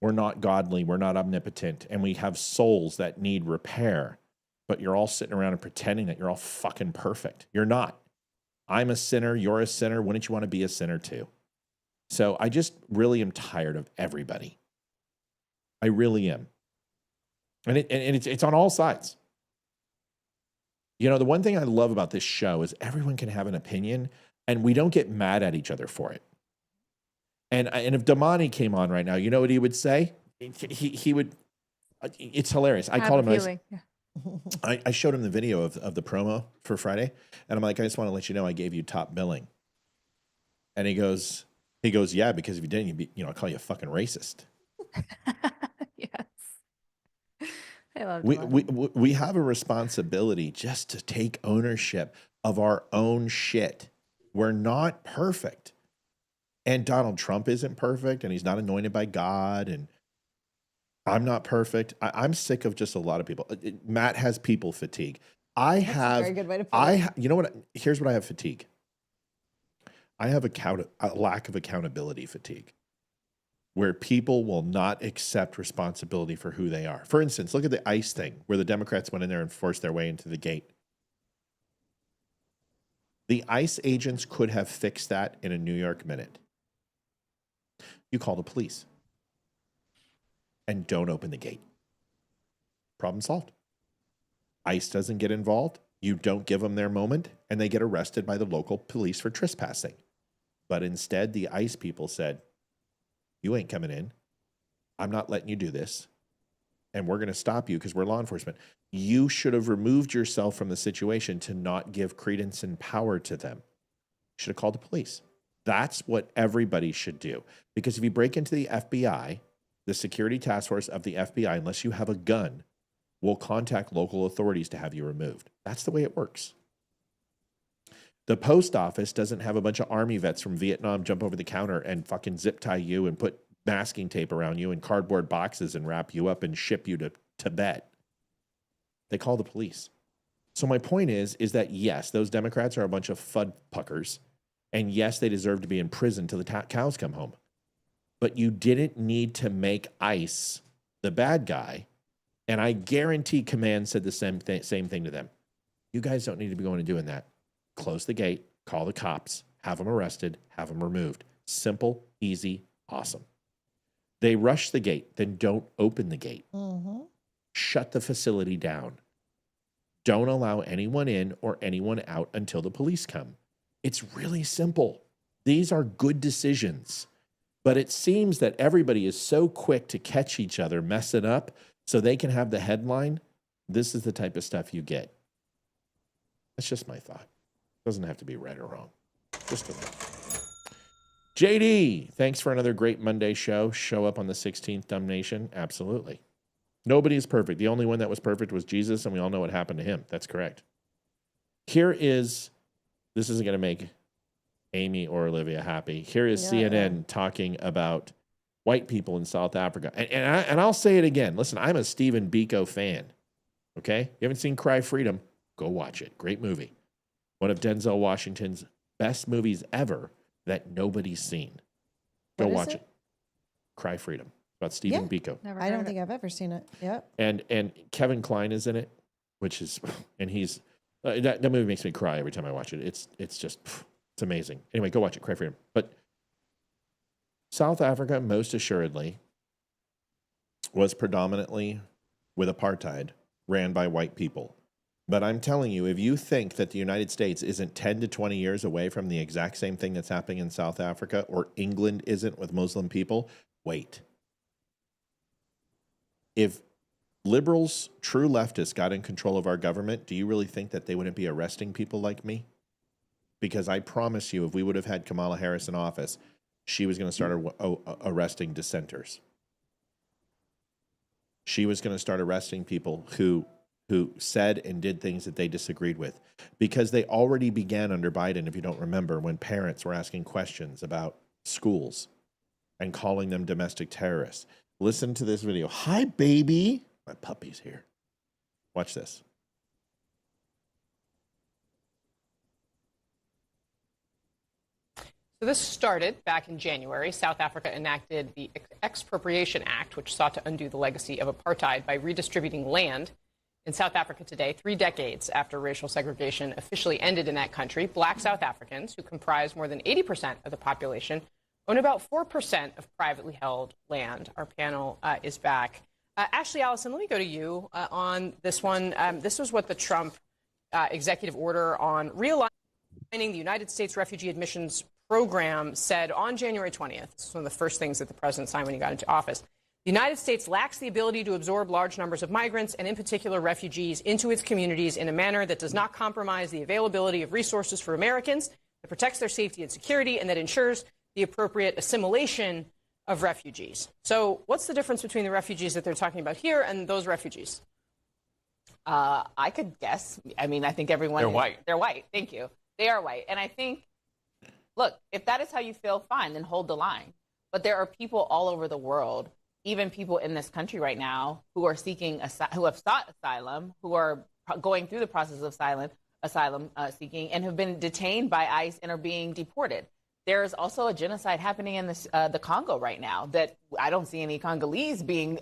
We're not godly. We're not omnipotent. And we have souls that need repair. But you're all sitting around and pretending that you're all fucking perfect. You're not. I'm a sinner. You're a sinner. Wouldn't you want to be a sinner too? So I just really am tired of everybody. I really am. And it's on all sides. You know, the one thing I love about this show is everyone can have an opinion and we don't get mad at each other for it. And if Damani came on right now, you know what he would say? He would, it's hilarious. I called him, I showed him the video of the promo for Friday, and I'm like, I just want to let you know I gave you top billing. And he goes, yeah, because if you didn't, you'd be, I'll call you a fucking racist. Yes. I love we have a responsibility just to take ownership of our own shit. We're not perfect. And Donald Trump isn't perfect, and he's not anointed by God, and I'm not perfect. I'm sick of just a lot of people. Matt has people fatigue. That's a very good way to put it. You know what? Here's what I have fatigue. I have a lack of accountability fatigue, where people will not accept responsibility for who they are. For instance, look at the ICE thing, where the Democrats went in there and forced their way into the gate. The ICE agents could have fixed that in a New York minute. You call the police. And don't open the gate. Problem solved. ICE doesn't get involved. You don't give them their moment, and they get arrested by the local police for trespassing. But instead, the ICE people said, you ain't coming in. I'm not letting you do this. And we're going to stop you because we're law enforcement. You should have removed yourself from the situation to not give credence and power to them. You should have called the police. That's what everybody should do. Because if you break into the FBI, the security task force of the FBI, unless you have a gun, will contact local authorities to have you removed. That's the way it works. The post office doesn't have a bunch of army vets from Vietnam jump over the counter and fucking zip tie you and put masking tape around you and cardboard boxes and wrap you up and ship you to Tibet. They call the police. So my point is that yes, those Democrats are a bunch of fud puckers, and yes, they deserve to be in prison till the cows come home. But you didn't need to make ICE the bad guy. And I guarantee Command said the same thing to them. You guys don't need to be going and doing that. Close the gate, call the cops, have them arrested, have them removed. Simple, easy, awesome. They rush the gate, then don't open the gate. Mm-hmm. Shut the facility down. Don't allow anyone in or anyone out until the police come. It's really simple. These are good decisions. But it seems that everybody is so quick to catch each other, mess it up, so they can have the headline. This is the type of stuff you get. That's just my thought. It doesn't have to be right or wrong. Just a thought. JD, thanks for another great Monday show. Show up on the 16th, Dumb Nation. Absolutely. Nobody is perfect. The only one that was perfect was Jesus, and we all know what happened to him. That's correct. This isn't going to make Amy or Olivia happy. Here is CNN talking about white people in South Africa. And I'll say it again. Listen, I'm a Stephen Biko fan. Okay? You haven't seen Cry Freedom? Go watch it. Great movie. One of Denzel Washington's best movies ever that nobody's seen. Go watch it. Cry Freedom. About Stephen Biko. I don't think I've ever seen it. Yep. And Kevin Kline is in it, which is, and he's, that movie makes me cry every time I watch it. It's just, it's amazing. Anyway, go watch it, Cry Freedom. But South Africa, most assuredly, was predominantly with apartheid, ran by white people. But I'm telling you, if you think that the United States isn't 10 to 20 years away from the exact same thing that's happening in South Africa, or England isn't with Muslim people, wait. If liberals, true leftists, got in control of our government, do you really think that they wouldn't be arresting people like me? Because I promise you, if we would have had Kamala Harris in office, she was going to start arresting dissenters. She was going to start arresting people who said and did things that they disagreed with. Because they already began under Biden, if you don't remember, when parents were asking questions about schools and calling them domestic terrorists. Listen to this video. Hi, baby. My puppy's here. Watch this. So this started back in January. South Africa enacted the Expropriation Act, which sought to undo the legacy of apartheid by redistributing land. In South Africa today, 3 decades after racial segregation officially ended in that country, Black South Africans, who comprise more than 80% of the population, own about 4% of privately held land. Our panel is back. Ashley, Allison, let me go to you on this one. This was what the Trump executive order on realigning the United States refugee admissions program said on January 20th. This is one of the first things that the president signed when he got into office. The United States lacks the ability to absorb large numbers of migrants, and in particular refugees, into its communities in a manner that does not compromise the availability of resources for Americans, that protects their safety and security, and that ensures the appropriate assimilation of refugees. So what's the difference between the refugees that they're talking about here and those refugees? I could guess. I mean, I think everyone... They're white. They're white. Thank you. They are white. And I think, look, if that is how you feel, fine, then hold the line. But there are people all over the world, even people in this country right now, who are who have sought asylum, who are going through the process of asylum seeking, and have been detained by ICE and are being deported. There is also a genocide happening in the Congo right now that I don't see any Congolese being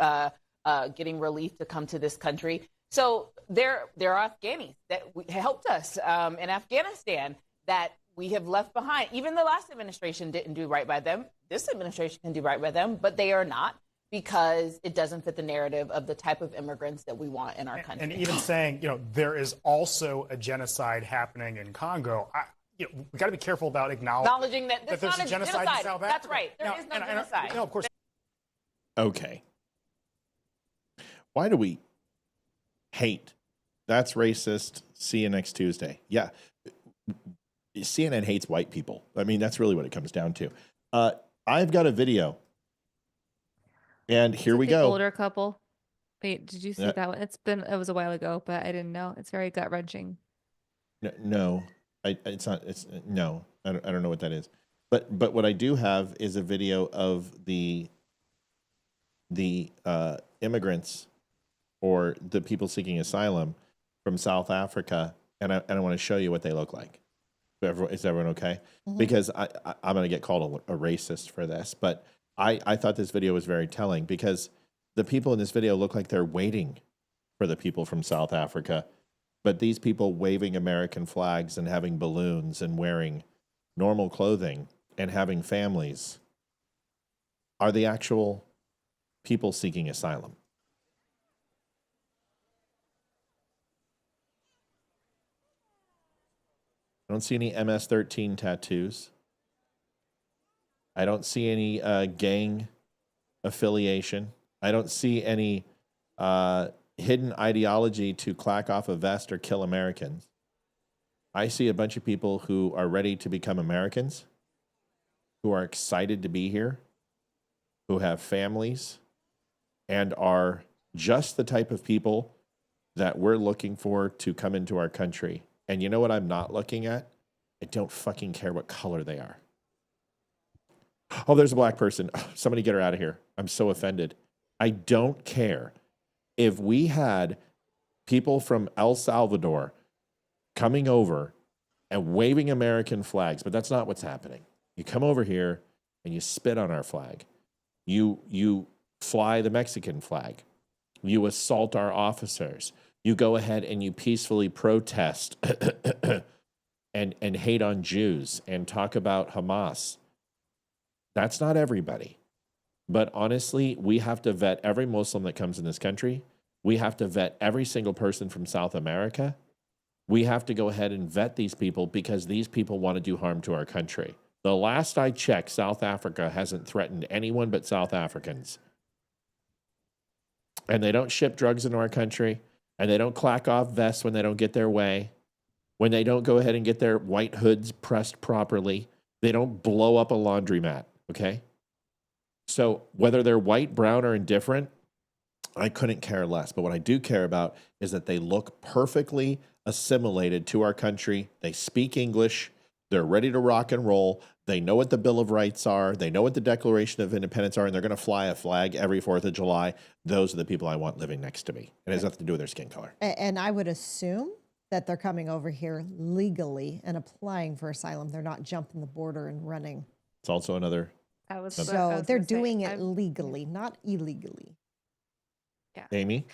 getting relief to come to this country. So there are Afghanis that helped us in Afghanistan that we have left behind. Even the last administration didn't do right by them. This administration can do right by them, but they are not, because it doesn't fit the narrative of the type of immigrants that we want in our country. And even saying, there is also a genocide happening in Congo. We got to be careful about acknowledging that there's not a genocide in South Africa. That's right. There is no genocide. No, of course. Okay. Why do we hate? That's racist. See you next Tuesday. Yeah. CNN hates white people. I mean, that's really what it comes down to. I've got a video. And here we go. Older couple. Wait, did you see that one? It was a while ago, but I didn't know. It's very gut wrenching. No, it's not. No, I don't know what that is. But what I do have is a video of the immigrants or the people seeking asylum from South Africa, and I want to show you what they look like. Is everyone okay? Mm-hmm. Because I'm going to get called a racist for this, but I thought this video was very telling, because the people in this video look like they're waiting for the people from South Africa. But these people waving American flags and having balloons and wearing normal clothing and having families are the actual people seeking asylum. I don't see any MS-13 tattoos. I don't see any gang affiliation. I don't see any hidden ideology to clack off a vest or kill Americans. I see a bunch of people who are ready to become Americans, who are excited to be here, who have families, and are just the type of people that we're looking for to come into our country. And you know what I'm not looking at? I don't fucking care what color they are. Oh, there's a black person. Somebody get her out of here. I'm so offended. I don't care. If we had people from El Salvador coming over and waving American flags, but that's not what's happening. You come over here and you spit on our flag. You fly the Mexican flag. You assault our officers. You go ahead and you peacefully protest and hate on Jews and talk about Hamas. That's not everybody. But honestly, we have to vet every Muslim that comes in this country. We have to vet every single person from South America. We have to go ahead and vet these people because these people want to do harm to our country. The last I checked, South Africa hasn't threatened anyone but South Africans. And they don't ship drugs into our country. And they don't clack off vests when they don't get their way. When they don't go ahead and get their white hoods pressed properly. They don't blow up a laundromat, okay? So whether they're white, brown, or indifferent, I couldn't care less. But what I do care about is that they look perfectly assimilated to our country. They speak English. They're ready to rock and roll. They know what the Bill of Rights are. They know what the Declaration of Independence are, and they're going to fly a flag every 4th of July. Those are the people I want living next to me. It has nothing to do with their skin color. And I would assume that they're coming over here legally and applying for asylum. They're not jumping the border and running. It's also another... So they're doing it legally, not illegally. Yeah. Amy?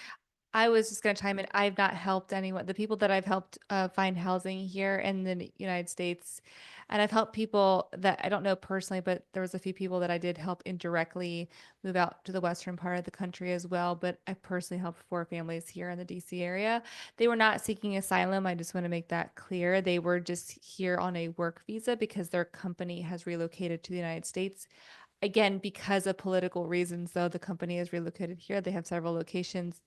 I was just going to chime in. I've not helped anyone. The people that I've helped find housing here in the United States, and I've helped people that I don't know personally, but there was a few people that I did help indirectly move out to the western part of the country as well. But I personally helped 4 families here in the DC area. They were not seeking asylum. I just want to make that clear. They were just here on a work visa because their company has relocated to the United States. Again, because of political reasons, though, the company is relocated here. They have several locations.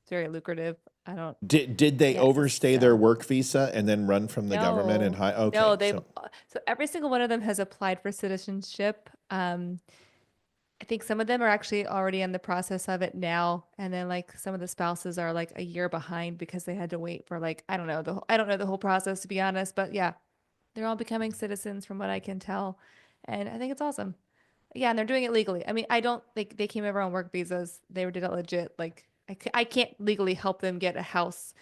Very lucrative. I don't. Did they overstay their work visa and then run from the government and hide? Okay, no, they've so every single one of them has applied for citizenship. I think some of them are actually already in the process of it now, and then like some of the spouses are like a year behind because they had to wait for like I don't know the whole process, to be honest, but yeah, they're all becoming citizens from what I can tell, and I think it's awesome. Yeah, and they're doing it legally. I mean, I don't think they came over on work visas. They did it legit. Like I can't legally help them get a house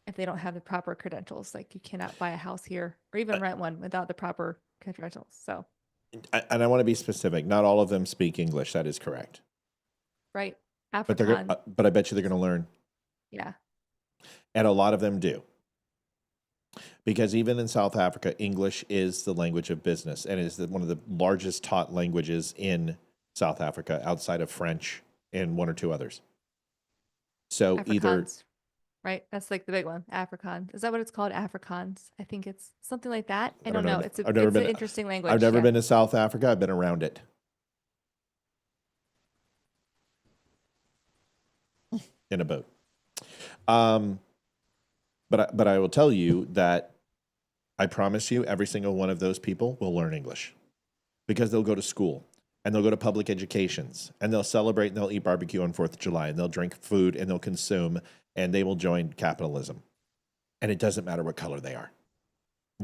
if they don't have the proper credentials. Like you cannot buy a house here or even rent one without the proper credentials. So, and I want to be specific. Not all of them speak English. That is correct. Right. But I bet you they're going to learn. Yeah. And a lot of them do. Because even in South Africa, English is the language of business and is one of the largest taught languages in South Africa outside of French and 1 or 2 others. So Afrikaans, right? That's like the big one. Afrikaans. Is that what it's called? Afrikaans. I think it's something like that. I don't know. It's an interesting language. I've never been to South Africa. I've been around it. In a boat. But I will tell you that I promise you every single one of those people will learn English because they'll go to school. And they'll go to public educations, and they'll celebrate, and they'll eat barbecue on 4th of July, and they'll drink food, and they'll consume, and they will join capitalism. And it doesn't matter what color they are.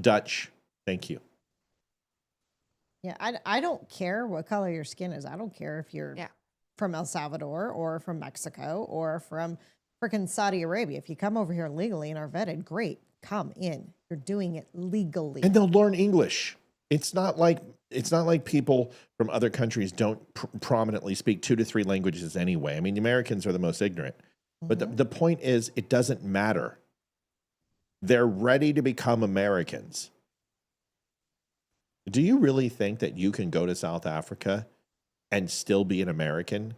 Dutch, thank you. Yeah, I don't care what color your skin is. I don't care if you're from El Salvador or from Mexico or from freaking Saudi Arabia. If you come over here legally and are vetted, great, come in. You're doing it legally. And they'll learn English. It's not like people from other countries don't prominently speak 2 to 3 languages anyway. I mean, the Americans are the most ignorant. But the point is, it doesn't matter. They're ready to become Americans. Do you really think that you can go to South Africa and still be an American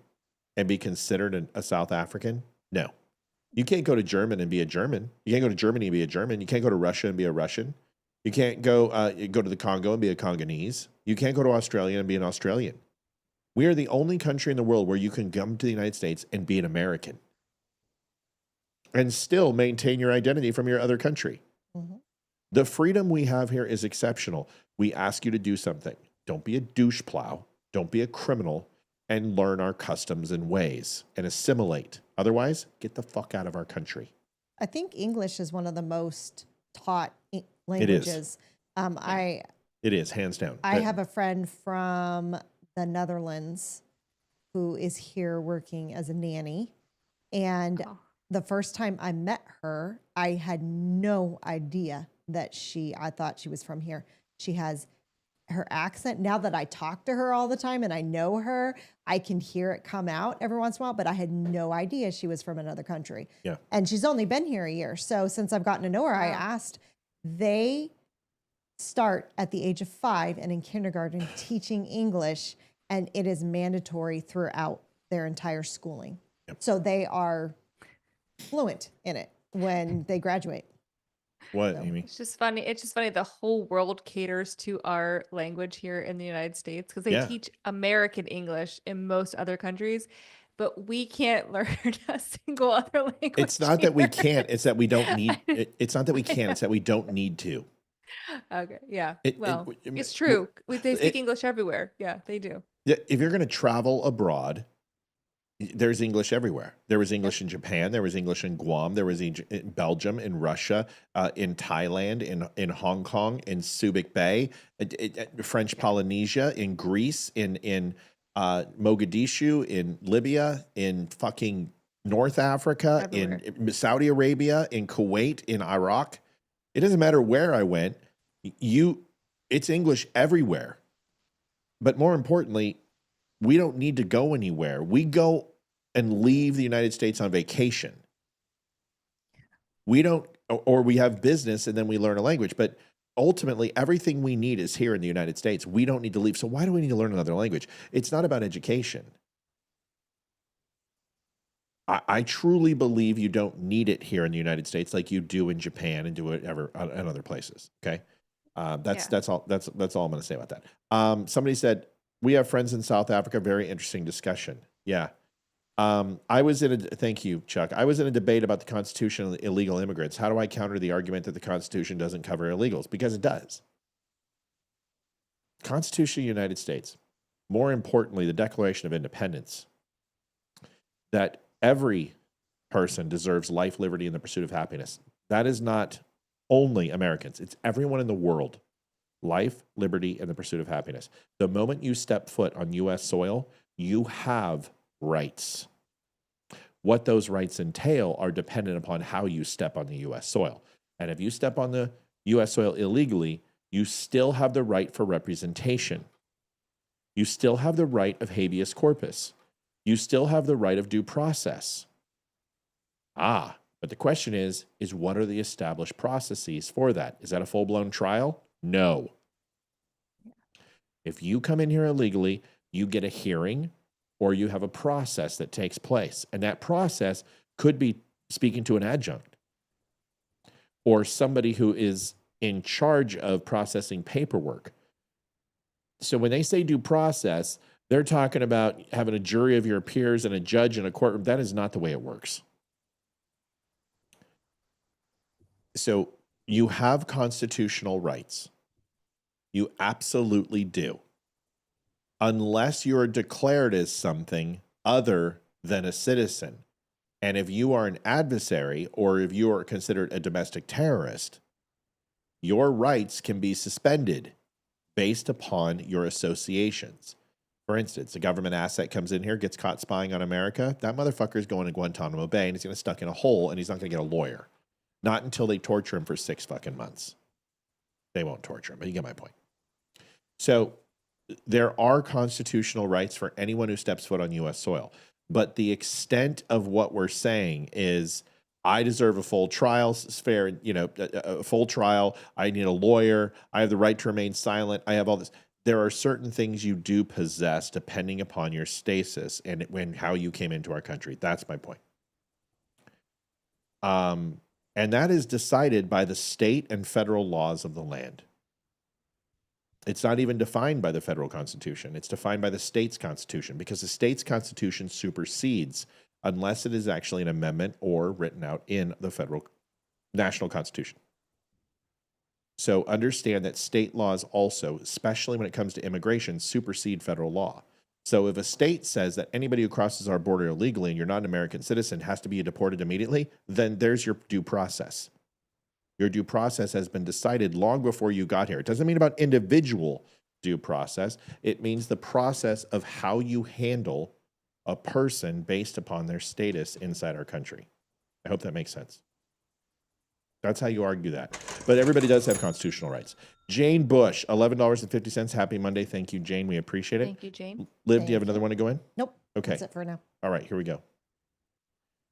and be considered a South African? No. You can't go to Germany and be a German. You can't go to Germany and be a German. You can't go to Russia and be a Russian. You can't go to the Congo and be a Congolese. You can't go to Australia and be an Australian. We are the only country in the world where you can come to the United States and be an American and still maintain your identity from your other country. The freedom we have here is exceptional. We ask you to do something. Don't be a douche plow. Don't be a criminal, and learn our customs and ways and assimilate. Otherwise, get the fuck out of our country. I think English is one of the most taught languages. It is, hands down. I have a friend from the Netherlands who is here working as a nanny. And the first time I met her, I had no idea that I thought she was from here. She has her accent. Now that I talk to her all the time and I know her, I can hear it come out every once in a while, but I had no idea she was from another country. Yeah. And she's only been here a year. So since I've gotten to know her, I asked, they start at the age of 5 and in kindergarten teaching English, and it is mandatory throughout their entire schooling. Yep. So they are fluent in it when they graduate. What, Amy? It's just funny. It's just funny. The whole world caters to our language here in the United States because they teach American English in most other countries, but we can't learn a single other language. It's not that we here. can't. It's that we don't need. It's not that we can't. It's that we don't need to. Okay. Yeah. It- Well, it- it's true. They speak it- English everywhere. Yeah, they do. If you're going to travel abroad, there's English everywhere. There was English in Japan. There was English in Guam. There was in Belgium, in Russia, in Thailand, in Hong Kong, in Subic Bay, French Polynesia, in Greece, in Mogadishu, in Libya, in fucking North Africa, in Saudi Arabia, in Kuwait, in Iraq. It doesn't matter where I went. It's English everywhere. But more importantly, we don't need to go anywhere. We go and leave the United States on vacation. We don't, or we have business and then we learn a language. But ultimately, everything we need is here in the United States. We don't need to leave. So why do we need to learn another language? It's not about education. I truly believe you don't need it here in the United States like you do in Japan and do it in other places. Okay, that's all. That's all I'm going to say about that. Somebody said we have friends in South Africa. Very interesting discussion. Yeah, thank you, Chuck. I was in a debate about the Constitution and illegal immigrants. How do I counter the argument that the Constitution doesn't cover illegals? Because it does. Constitution of the United States. More importantly, the Declaration of Independence. That every person deserves life, liberty, and the pursuit of happiness. That is not only Americans. It's everyone in the world. Life, liberty, and the pursuit of happiness. The moment you step foot on U.S. soil, you have rights. What those rights entail are dependent upon how you step on the U.S. soil. And if you step on the U.S. soil illegally, you still have the right for representation. You still have the right of habeas corpus. You still have the right of due process. But the question is what are the established processes for that? Is that a full-blown trial? No. If you come in here illegally, you get a hearing or you have a process that takes place. And that process could be speaking to an adjunct or somebody who is in charge of processing paperwork. So when they say due process, they're talking about having a jury of your peers and a judge in a courtroom. That is not the way it works. So you have constitutional rights. You absolutely do. Unless you're declared as something other than a citizen. And if you are an adversary or if you are considered a domestic terrorist, your rights can be suspended based upon your associations. For instance, a government asset comes in here, gets caught spying on America. That motherfucker is going to Guantanamo Bay and he's going to get stuck in a hole and he's not going to get a lawyer. Not until they torture him for 6 fucking months. They won't torture him, but you get my point. So there are constitutional rights for anyone who steps foot on U.S. soil. But the extent of what we're saying is I deserve a full trial, fair, a full trial. I need a lawyer. I have the right to remain silent. I have all this. There are certain things you do possess depending upon your status and how you came into our country. That's my point. And that is decided by the state and federal laws of the land. It's not even defined by the federal constitution. It's defined by the state's constitution because the state's constitution supersedes unless it is actually an amendment or written out in the federal national constitution. So understand that state laws also, especially when it comes to immigration, supersede federal law. So if a state says that anybody who crosses our border illegally and you're not an American citizen has to be deported immediately, then there's your due process. Your due process has been decided long before you got here. It doesn't mean about individual due process. It means the process of how you handle a person based upon their status inside our country. I hope that makes sense. That's how you argue that. But everybody does have constitutional rights. Jane Bush, $11.50. Happy Monday. Thank you, Jane. We appreciate it. Thank you, Jane. Liv, do you have another one to go in? Nope. Okay. That's it for now. All right, here we go.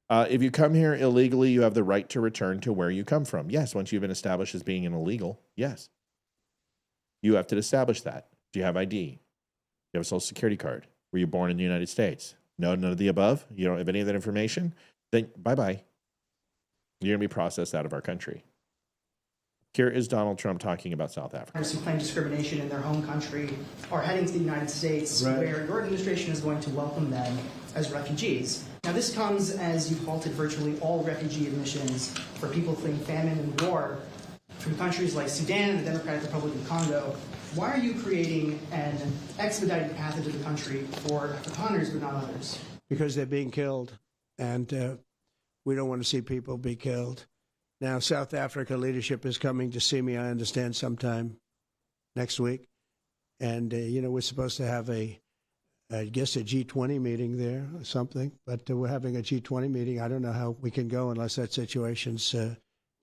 If you come here illegally, you have the right to return to where you come from. Yes, once you've been established as being an illegal, yes. You have to establish that. Do you have ID? Do you have a social security card? Were you born in the United States? No, none of the above? You don't have any of that information? Then bye-bye. You're going to be processed out of our country. Here is Donald Trump talking about South Africa. Who claim discrimination in their home country are heading to the United States, right, where your administration is going to welcome them as refugees. Now, this comes as you've halted virtually all refugee admissions for people fleeing famine and war from countries like Sudan and the Democratic Republic of Congo. Why are you creating an expedited path into the country for Afrikaners but not others? Because they're being killed, and we don't want to see people be killed. Now, South Africa leadership is coming to see me, I understand, sometime next week. And, we're supposed to have I guess a G20 meeting there or something. But we're having a G20 meeting. I don't know how we can go unless that situation's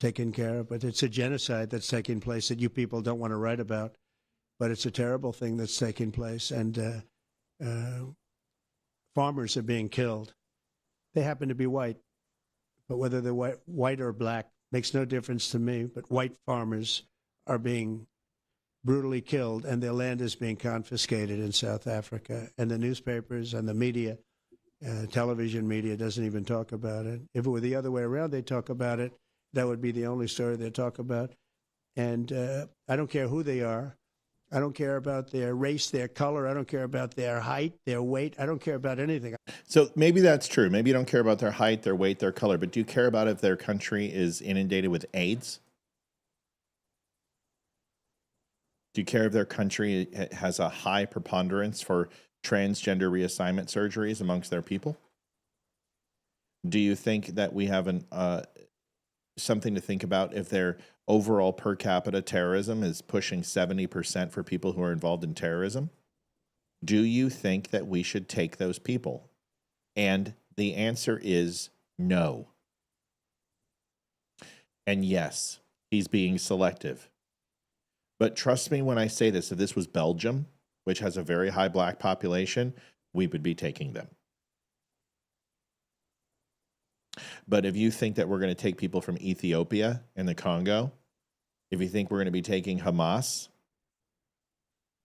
taken care of. But it's a genocide that's taking place that you people don't want to write about. But it's a terrible thing that's taking place. And farmers are being killed. They happen to be white. But whether they're white or black makes no difference to me. But white farmers are being brutally killed, and their land is being confiscated in South Africa. And the newspapers and the media, television media, doesn't even talk about it. If it were the other way around, they'd talk about it. That would be the only story they'd talk about. And I don't care who they are. I don't care about their race, their color. I don't care about their height, their weight. I don't care about anything. So maybe that's true. Maybe you don't care about their height, their weight, their color, but do you care about if their country is inundated with AIDS? Do you care if their country has a high preponderance for transgender reassignment surgeries amongst their people? Do you think that we have something to think about if their overall per capita terrorism is pushing 70% for people who are involved in terrorism? Do you think that we should take those people? And the answer is no. And yes, he's being selective. But trust me when I say this, if this was Belgium, which has a very high black population, we would be taking them. But if you think that we're going to take people from Ethiopia and the Congo, if you think we're going to be taking Hamas,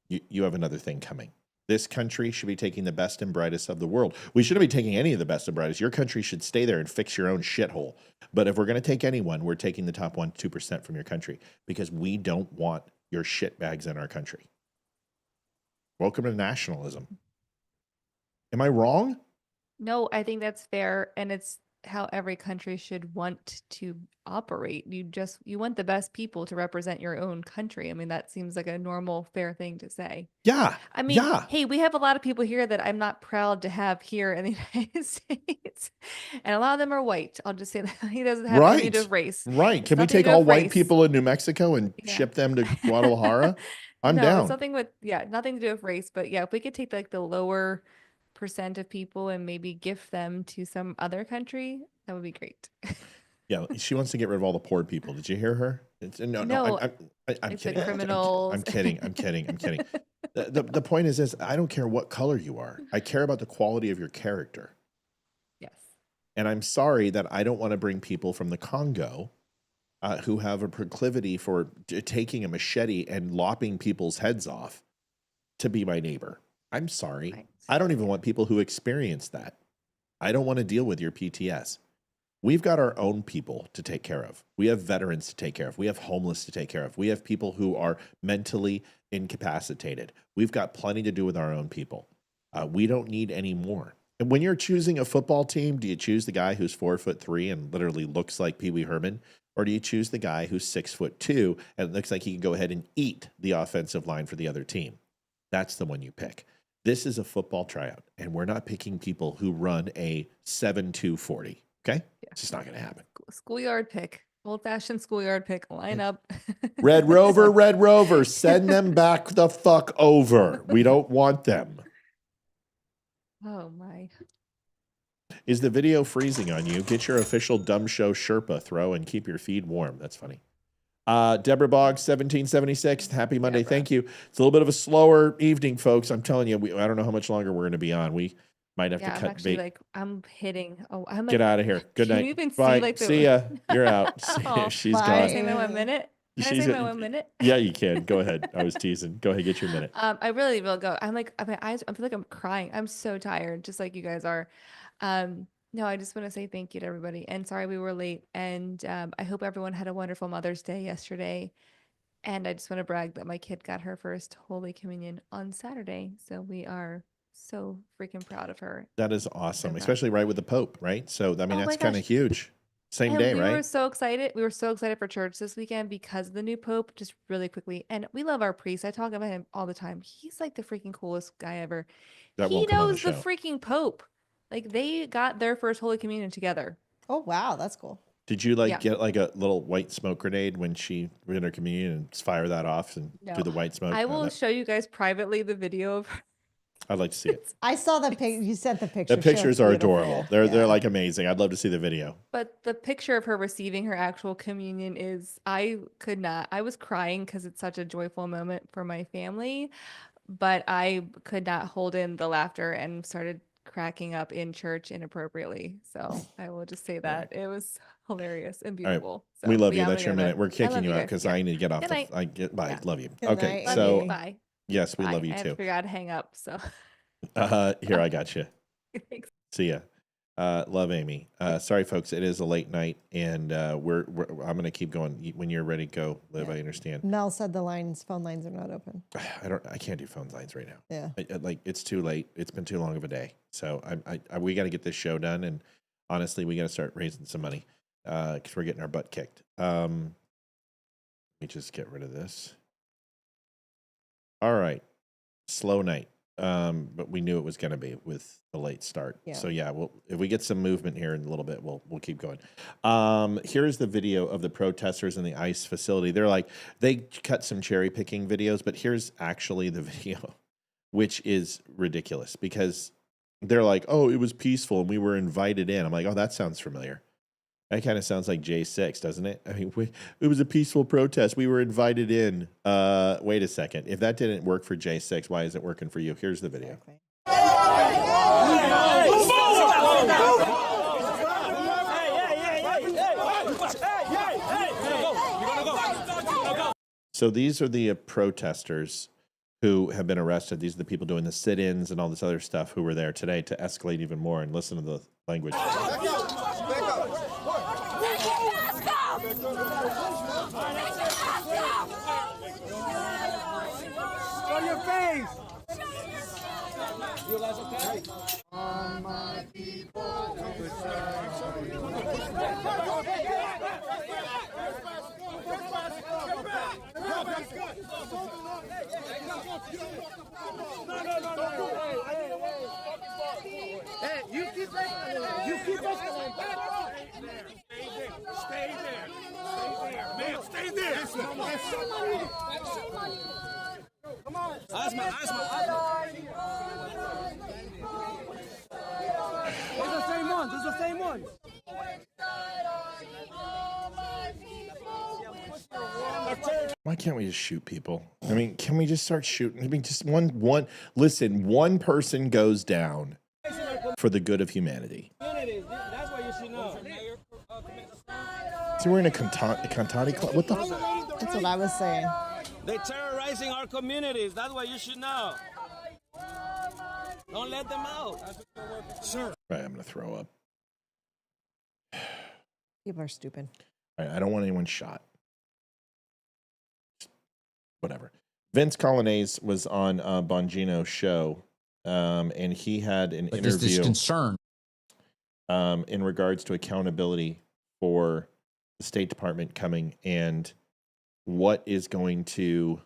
you have another thing coming. This country should be taking the best and brightest of the world. We shouldn't be taking any of the best and brightest. Your country should stay there and fix your own shithole. But if we're going to take anyone, we're taking the top 1-2% from your country because we don't want your shitbags in our country. Welcome to nationalism. Am I wrong? No, I think that's fair. And it's how every country should want to operate. You want the best people to represent your own country. I mean, that seems like a normal, fair thing to say. Yeah. I mean, hey, we have a lot of people here that I'm not proud to have here in the United States. And a lot of them are white. I'll just say that. He doesn't have any to do with race. Right. Can we take all white people in New Mexico and ship them to Guadalajara? I'm down. Something with, nothing to do with race. But yeah, if we could take like the lower % of people and maybe gift them to some other country, that would be great. Yeah, she wants to get rid of all the poor people. Did you hear her? No, I'm kidding. Criminals. I'm kidding. The point is this: I don't care what color you are. I care about the quality of your character. Yes. And I'm sorry that I don't want to bring people from the Congo who have a proclivity for taking a machete and lopping people's heads off to be my neighbor. I'm sorry. Right. I don't even want people who experience that. I don't want to deal with your PTS. We've got our own people to take care of. We have veterans to take care of. We have homeless to take care of. We have people who are mentally incapacitated. We've got plenty to do with our own people. We don't need any more. And when you're choosing a football team, do you choose the guy who's 4'3" and literally looks like Pee Wee Herman? Or do you choose the guy who's 6'2" and it looks like he can go ahead and eat the offensive line for the other team? That's the one you pick. This is a football tryout, and we're not picking people who run a 7.2 40. Okay? Yeah. It's just not going to happen. Schoolyard pick. Old-fashioned schoolyard pick. Line up. Red Rover, send them back the fuck over. We don't want them. Oh, my. Is the video freezing on you? Get your official Dumb Show Sherpa throw and keep your feed warm. That's funny. Deborah Boggs, 1776. Happy Monday. Deborah. Thank you. It's a little bit of a slower evening, folks. I'm telling you, I don't know how much longer we're going to be on. We might have to cut I'm actually bait. I'm hitting. Oh, I'm like, Get out of here. Good can night. you even Bye. see, like, the- See ya. You're out. Oh, She's bye. Can I gone. say my 1 minute? Can I say my 1 minute? Yeah, you can. Go ahead. I was teasing. Go ahead. Get your minute. I really will go. I'm like, my eyes, I feel like I'm crying. I'm so tired, just like you guys are. No, I just want to say thank you to everybody. And sorry we were late. And I hope everyone had a wonderful Mother's Day yesterday. And I just want to brag that my kid got her first Holy Communion on Saturday. So we are so freaking proud of her. That is awesome, proud. especially right with the Pope, right? So, I mean, Oh my that's kind of gosh. huge. Same And day, we right? were so excited. We were so excited for church this weekend because of the new Pope, just really quickly. And we love our priest. I talk about him all the time. He's like the freaking coolest guy ever. That He won't come on the knows the show. freaking Pope. Like they got their first Holy Communion together. Oh, wow. That's cool. Did you Yeah. get like a little white smoke grenade when she was in her communion and fire that off and No. do the white smoke? I No, will that- show you guys privately the video of her. I'd like to see it. I saw the pic. You sent the picture. The pictures So are beautiful. adorable. They're like amazing. I'd love to see the video. But the picture of her receiving her actual communion is, I could not. I was crying because it's such a joyful moment for my family, but I could not hold in the laughter and started cracking up in church inappropriately. So I will just say that it was hilarious and All right. beautiful. So, We love but you. yeah, I'm That's your gonna go minute. to We're bed. I kicking love you out guys. because Yeah. I need to get off. Good night. Bye. Yeah. Love you. Good Okay. night. Love So you. Bye. yes, we Bye. love you I too. forgot to hang up. So Here, I got you. thanks. See ya. Love Amy. Sorry, folks. It is a late night, and I'm going to keep going. When you're ready, go. Liv, Yeah. I understand. Mel said the phone lines are not open. I can't do phone lines right now. Yeah. Like it's too late. It's been too long of a day. So we got to get this show done, and honestly, we got to start raising some money because we're getting our butt kicked. Let me just get rid of this. All right, slow night. But we knew it was going to be with the late start. Yeah. So yeah, if we get some movement here in a little bit, we'll keep going. Here's the video of the protesters in the ICE facility. They cut some cherry picking videos, but here's actually the video, which is ridiculous because they're like, "Oh, it was peaceful and we were invited in." I'm like, "Oh, that sounds familiar." That kind of sounds like J6, doesn't it? I mean, it was a peaceful protest. We were invited in. Wait a second. If that didn't work for J6, why is it working for you? Here's the video. So these are the protesters who have been arrested. These are the people doing the sit-ins and all this other stuff who were there today to escalate even more and listen to the language. Show your face! You guys okay? On my people. Hey, you keep escalating. You keep escalating. Stay there. Stay there. Man, stay there. Come on. Asma. It's the same ones. It's the same ones. Why can't we just shoot people? I mean, can we just start shooting? I mean, just one. Listen, one person goes down for the good of humanity. That's what you should know. Is he wearing a Cantati club? What the? That's what I was saying. They're terrorizing our communities. That's what you should know. Don't let them out. Sure. Right, I'm gonna throw up. People are stupid. All right, I don't want anyone shot. Whatever. Vince Colonnese was on Bongino's show and he had an But interview. there's this concern in regards to accountability for the State Department coming and what is going to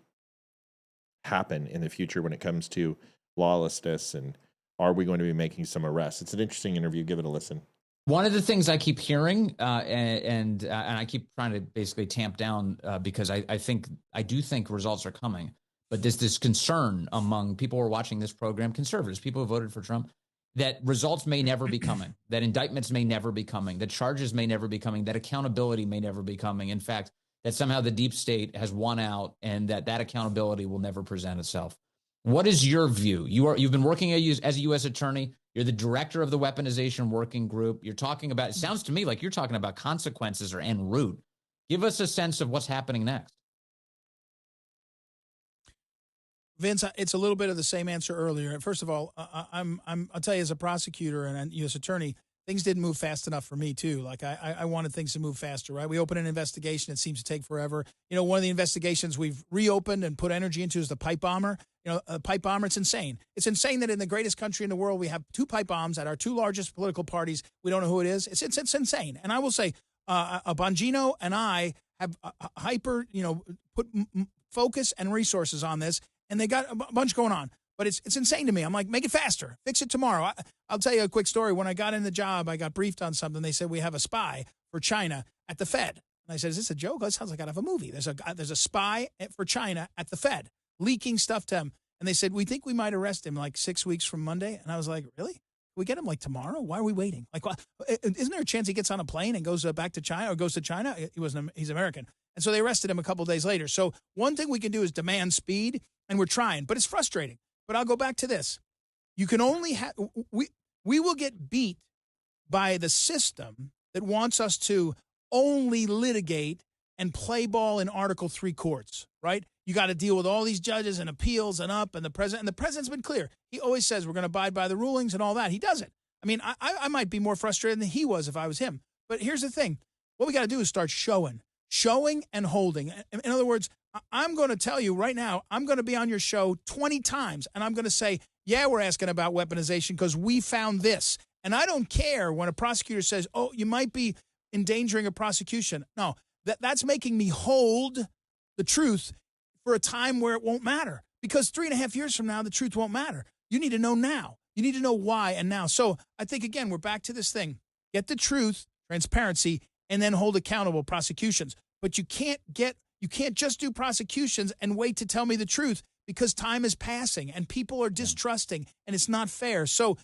happen in the future when it comes to lawlessness, and are we going to be making some arrests? It's an interesting interview. Give it a listen. One of the things I keep hearing, and I keep trying to basically tamp down because I do think results are coming, but there's this concern among people who are watching this program, conservatives, people who voted for Trump, that results may never be coming, that indictments may never be coming, that charges may never be coming, that accountability may never be coming. In fact, that somehow the deep state has won out and that accountability will never present itself. What is your view? You've been working as a U.S. attorney. You're the director of the weaponization working group. You're talking about, it sounds to me like you're talking about consequences or en route. Give us a sense of what's happening next. Vince, it's a little bit of the same answer earlier. First of all, I'll tell you, as a prosecutor and a U.S. attorney, things didn't move fast enough for me too. Like I wanted things to move faster, right? We open an investigation. It seems to take forever. You know, one of the investigations we've reopened and put energy into is the pipe bomber. You know, a pipe bomber, it's insane. It's insane that in the greatest country in the world, we have 2 pipe bombs at our 2 largest political parties. We don't know who it is. It's insane. And I will say, Bongino and I have put focus and resources on this, and they got a bunch going on. But it's insane to me. I'm like, make it faster. Fix it tomorrow. I'll tell you a quick story. When I got in the job, I got briefed on something. They said, we have a spy for China at the Fed. And I said, is this a joke? That sounds like out of a movie. There's a spy for China at the Fed, leaking stuff to him. And they said, we think we might arrest him like 6 weeks from Monday. And I was like, really? Can we get him like tomorrow? Why are we waiting? Like, isn't there a chance he gets on a plane and goes back to China or goes to China? He's American. And so they arrested him a couple of days later. So one thing we can do is demand speed, and we're trying, but it's frustrating. But I'll go back to this. You can only have, we will get beat by the system that wants us to only litigate and play ball in Article 3 courts, right? You got to deal with all these judges and appeals and the president's been clear. He always says we're going to abide by the rulings and all that. He doesn't. I mean, I might be more frustrated than he was if I was him. But here's the thing. What we got to do is start showing and holding. In other words, I'm going to tell you right now, I'm going to be on your show 20 times, and I'm going to say, yeah, we're asking about weaponization because we found this. And I don't care when a prosecutor says, oh, you might be endangering a prosecution. No, that's making me hold the truth for a time where it won't matter. Because 3.5 years from now, the truth won't matter. You need to know now. You need to know why and now. So I think, again, we're back to this thing. Get the truth, transparency, and then hold accountable prosecutions. But you can't just do prosecutions and wait to tell me the truth because time is passing and people are distrusting and it's not fair. So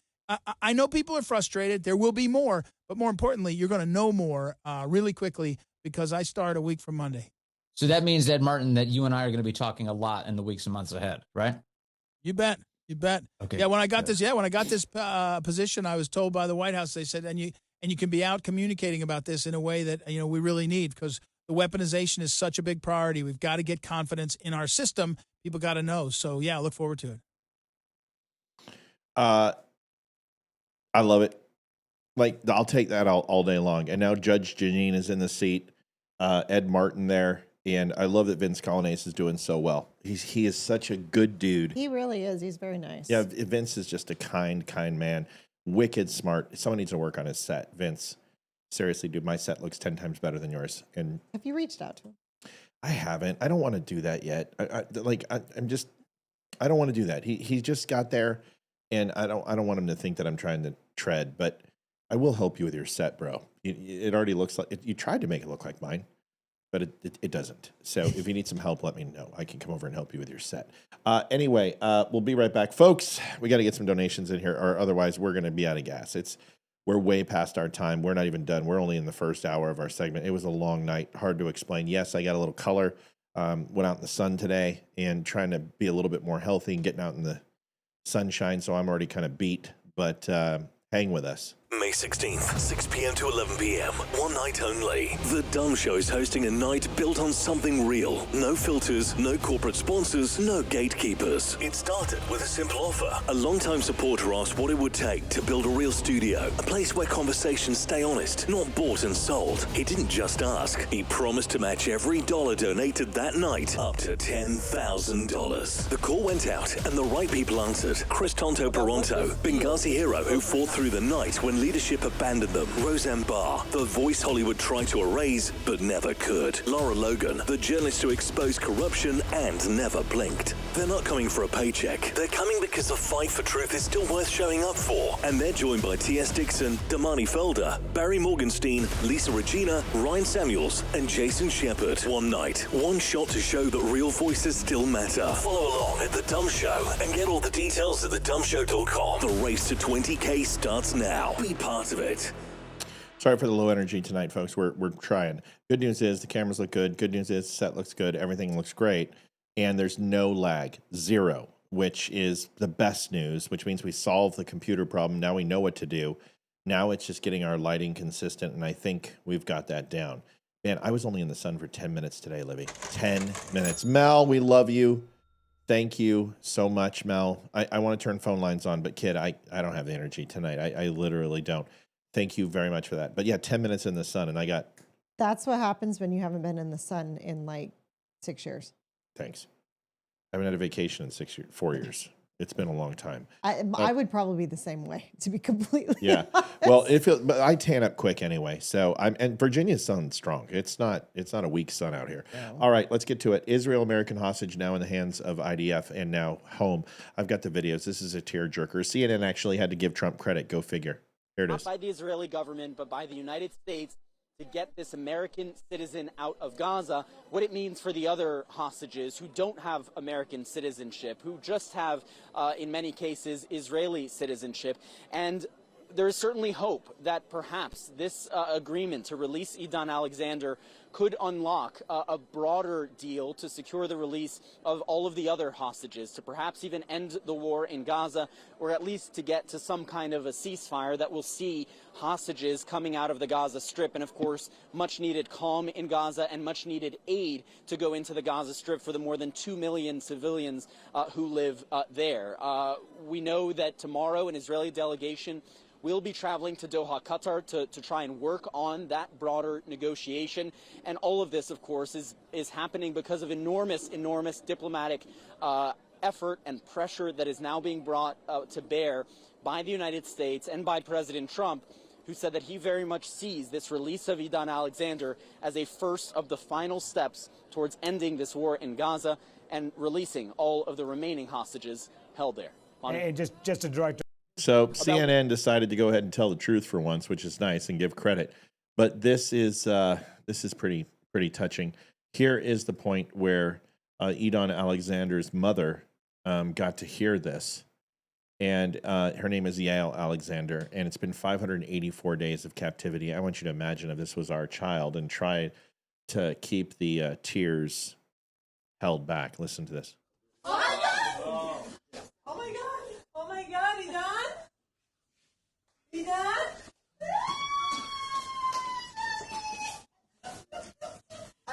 I know people are frustrated. There will be more, but more importantly, you're going to know more really quickly because I start a week from Monday. So that means, Ed Martin, that you and I are going to be talking a lot in the weeks and months ahead, right? You bet. Okay. Yeah, when I got this position, I was told by the White House, they said, and you can be out communicating about this in a way that we really need because the weaponization is such a big priority. We've got to get confidence in our system. People got to know. So yeah, I look forward to it. I love it. Like, I'll take that all day long. And now Judge Janine is in the seat, Ed Martin there. And I love that Vince Colonnese is doing so well. He is such a good dude. He really is. He's very nice. Yeah, Vince is just a kind man. Wicked smart. Someone needs to work on his set. Vince, seriously, dude, my set looks 10 times better than yours. And have you reached out to him? I haven't. I don't want to do that yet. I don't want to do that. He just got there, and I don't want him to think that I'm trying to tread. But I will help you with your set, bro. It already looks like you tried to make it look like mine, but it doesn't. So if you need some help, let me know. I can come over and help you with your set. Anyway, we'll be right back, folks. We got to get some donations in here, or otherwise we're going to be out of gas. We're way past our time. We're not even done. We're only in the first hour of our segment. It was a long night, hard to explain. Yes, I got a little color. Went out in the sun today and trying to be a little bit more healthy and getting out in the sunshine. So I'm already kind of beat, but hang with us. May 16th, 6 p.m. to 11 p.m. One night only. The DUM Show is hosting a night built on something real. No filters, no corporate sponsors, no gatekeepers. It started with a simple offer. A longtime supporter asked what it would take to build a real studio. A place where conversations stay honest, not bought and sold. He didn't just ask. He promised to match every dollar donated that night up to $10,000. The call went out and the right people answered. Chris Tonto Peronto, Benghazi hero who fought through the night when leadership abandoned them. Roseanne Barr, the voice Hollywood tried to erase but never could. Laura Logan, the journalist who exposed corruption and never blinked. They're not coming for a paycheck. They're coming because the fight for truth is still worth showing up for. And they're joined by T.S. Dixon, Damani Felder, Barry Morgenstein, Lisa Regina, Ryan Samuels, and Jason Shepard. One night, one shot to show that real voices still matter. Follow along at The DUM Show and get all the details at thedumshow.com. The race to 20K starts now. Be part of it. Sorry for the low energy tonight, folks. We're trying. Good news is the cameras look good. Good news is the set looks good. Everything looks great. And there's no lag. Zero, which is the best news, which means we solved the computer problem. Now we know what to do. Now it's just getting our lighting consistent, and I think we've got that down. Man, I was only in the sun for 10 minutes today, Livy. 10 minutes. Mel, we love you. Thank you so much, Mel. I want to turn phone lines on, but kid, I don't have the energy tonight. I literally don't. Thank you very much for that. But yeah, 10 minutes in the sun, and I got... That's what happens when you haven't been in the sun in like 6 years. Thanks. I haven't had a vacation in 4 years. It's been a long time. I would probably be the same way, to be completely honest. Well, but I tan up quick anyway. So and Virginia's sun's strong. It's not a weak sun out here. Yeah. All right, let's get to it. Israel American hostage now in the hands of IDF and now home. I've got the videos. This is a tearjerker. CNN actually had to give Trump credit. Go figure. Here it is. Not by the Israeli government, but by the United States to get this American citizen out of Gaza, what it means for the other hostages who don't have American citizenship, who just have, in many cases, Israeli citizenship. And there is certainly hope that perhaps this agreement to release Idan Alexander could unlock a broader deal to secure the release of all of the other hostages, to perhaps even end the war in Gaza, or at least to get to some kind of a ceasefire that will see hostages coming out of the Gaza Strip, and of course much needed calm in Gaza and much needed aid to go into the Gaza Strip for the more than 2 million civilians who live there. We know that tomorrow an Israeli delegation will be traveling to Doha, Qatar to try and work on that broader negotiation. And all of this, of course, is happening because of enormous diplomatic effort and pressure that is now being brought to bear by the United States and by President Trump, who said that he very much sees this release of Idan Alexander as a first of the final steps towards ending this war in Gaza and releasing all of the remaining hostages held there. And just to direct. So CNN decided to go ahead and tell the truth for once, which is nice, and give credit. But this is pretty touching. Here is the point where Idan Alexander's mother got to hear this, and her name is Yael Alexander, and it's been 584 days of captivity. I want you to imagine if this was our child and try to keep the tears held back. Listen to this. Oh my God! Oh my God! Oh my God, Idan! Idan?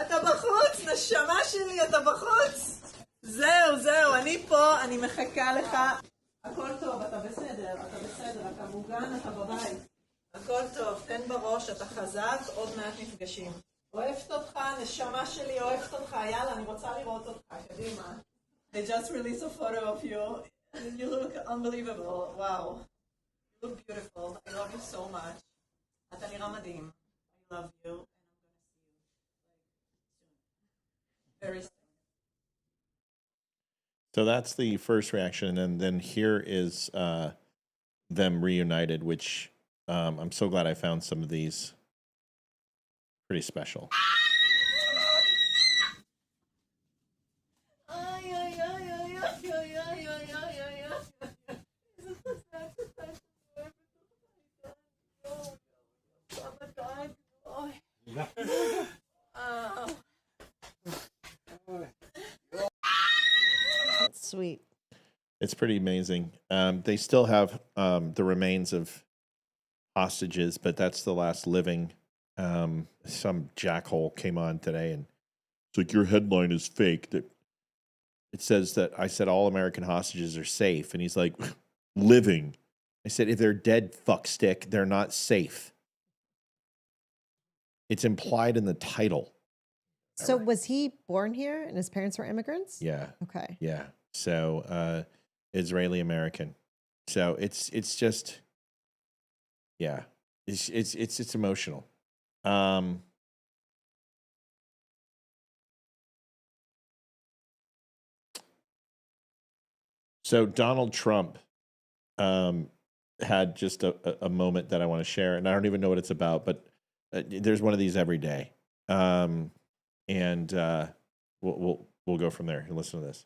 אתה בחוץ, נשמה שלי, אתה בחוץ. זהו, אני פה, אני מחכה לך. הכל טוב, אתה בסדר, אתה מוגן, אתה בבית. הכל טוב, תן בראש, אתה חזק, עוד מעט נפגשים. אוהבת אותך, נשמה שלי, אוהבת אותך, יאללה, אני רוצה לראות אותך, קדימה. They just released a photo of you. You look unbelievable. Wow. You look beautiful. I love you so much. אתה נראה מדהים. I love you. And I'm going to see you very soon. So that's the first reaction, and then here is them reunited, which I'm so glad I found some of these pretty special. That's sweet. It's pretty amazing. They still have the remains of hostages, but that's the last living. Some jackhole came on today and it's like, your headline is fake. That it says that I said all American hostages are safe, and he's like, living. I said, if they're dead, fuckstick, they're not safe. It's implied in the title. So was he born here and his parents were immigrants? Yeah. Okay. Yeah. So Israeli American. So it's just, yeah, it's emotional. So Donald Trump had just a moment that I want to share, and I don't even know what it's about, but there's one of these every day, and we'll go from there and listen to this.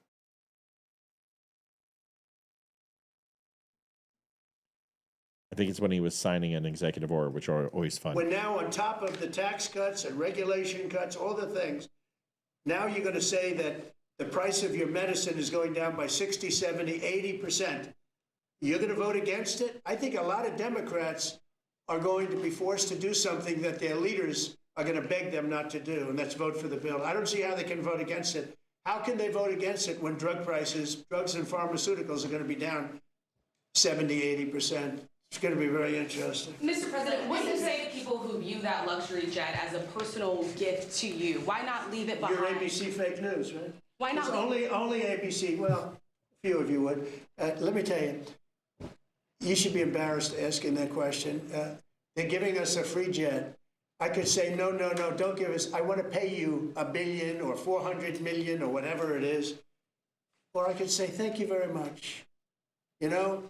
I think it's when he was signing an executive order, which are always fun. We're now on top of the tax cuts and regulation cuts, all the things. Now you're going to say that the price of your medicine is going down by 60, 70, 80%. You're going to vote against it? I think a lot of Democrats are going to be forced to do something that their leaders are going to beg them not to do, and that's vote for the bill. I don't see how they can vote against it. How can they vote against it when drug prices, drugs and pharmaceuticals are going to be down 70, 80%? It's going to be very interesting. Mr. President, what do you say to people who view that luxury jet as a personal gift to you? Why not leave it behind? You're ABC fake news, right? Why not? It's only ABC. Well, a few of you would. Let me tell you, you should be embarrassed asking that question. They're giving us a free jet. I could say, no, don't give us. I want to pay you $1 billion or 400 million or whatever it is. Or I could say, thank you very much. You know,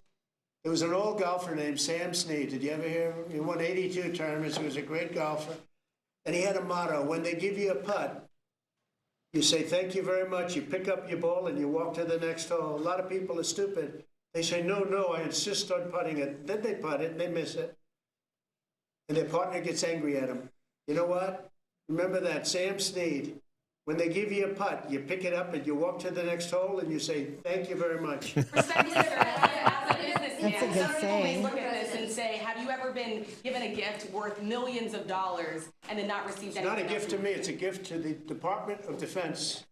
there was an old golfer named Sam Snead. Did you ever hear him? He won 82 tournaments. He was a great golfer. And he had a motto: when they give you a putt, you say, thank you very much. You pick up your ball and you walk to the next hole. A lot of people are stupid. They say, no, I insist on putting it. Then they putt it and they miss it. And their partner gets angry at them. You know what? Remember that, Sam Snead. When they give you a putt, you pick it up and you walk to the next hole and you say, thank you very much. That's a good saying. Look at this and say, have you ever been given a gift worth millions of dollars and then not received anything? It's not a gift to me. It's a gift to the Department of Defense.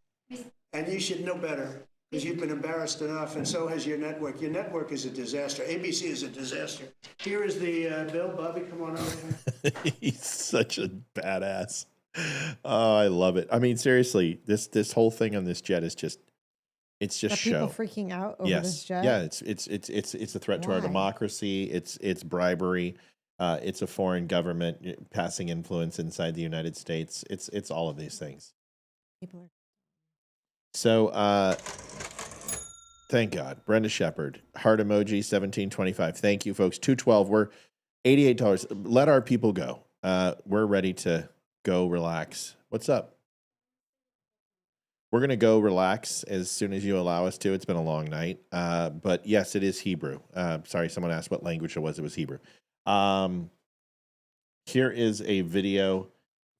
And you should know better because you've been embarrassed enough, and so has your network. Your network is a disaster. ABC is a disaster. Here is the bill. Bobby, come on over here. He's such a badass. Oh, I love it. I mean, seriously, this whole thing on this jet is just, it's just Are show. people freaking out over this jet? Yeah, it's a threat to our democracy. It's bribery. It's a foreign government passing influence inside the United States. It's all of these things. People are. So, thank God. Brenda Shepard, heart emoji, 1725. Thank you, folks. 212. We're $88. Let our people go. We're ready to go relax. What's up? We're going to go relax as soon as you allow us to. It's been a long night. But yes, it is Hebrew. Sorry, someone asked what language it was. It was Hebrew. Here is a video.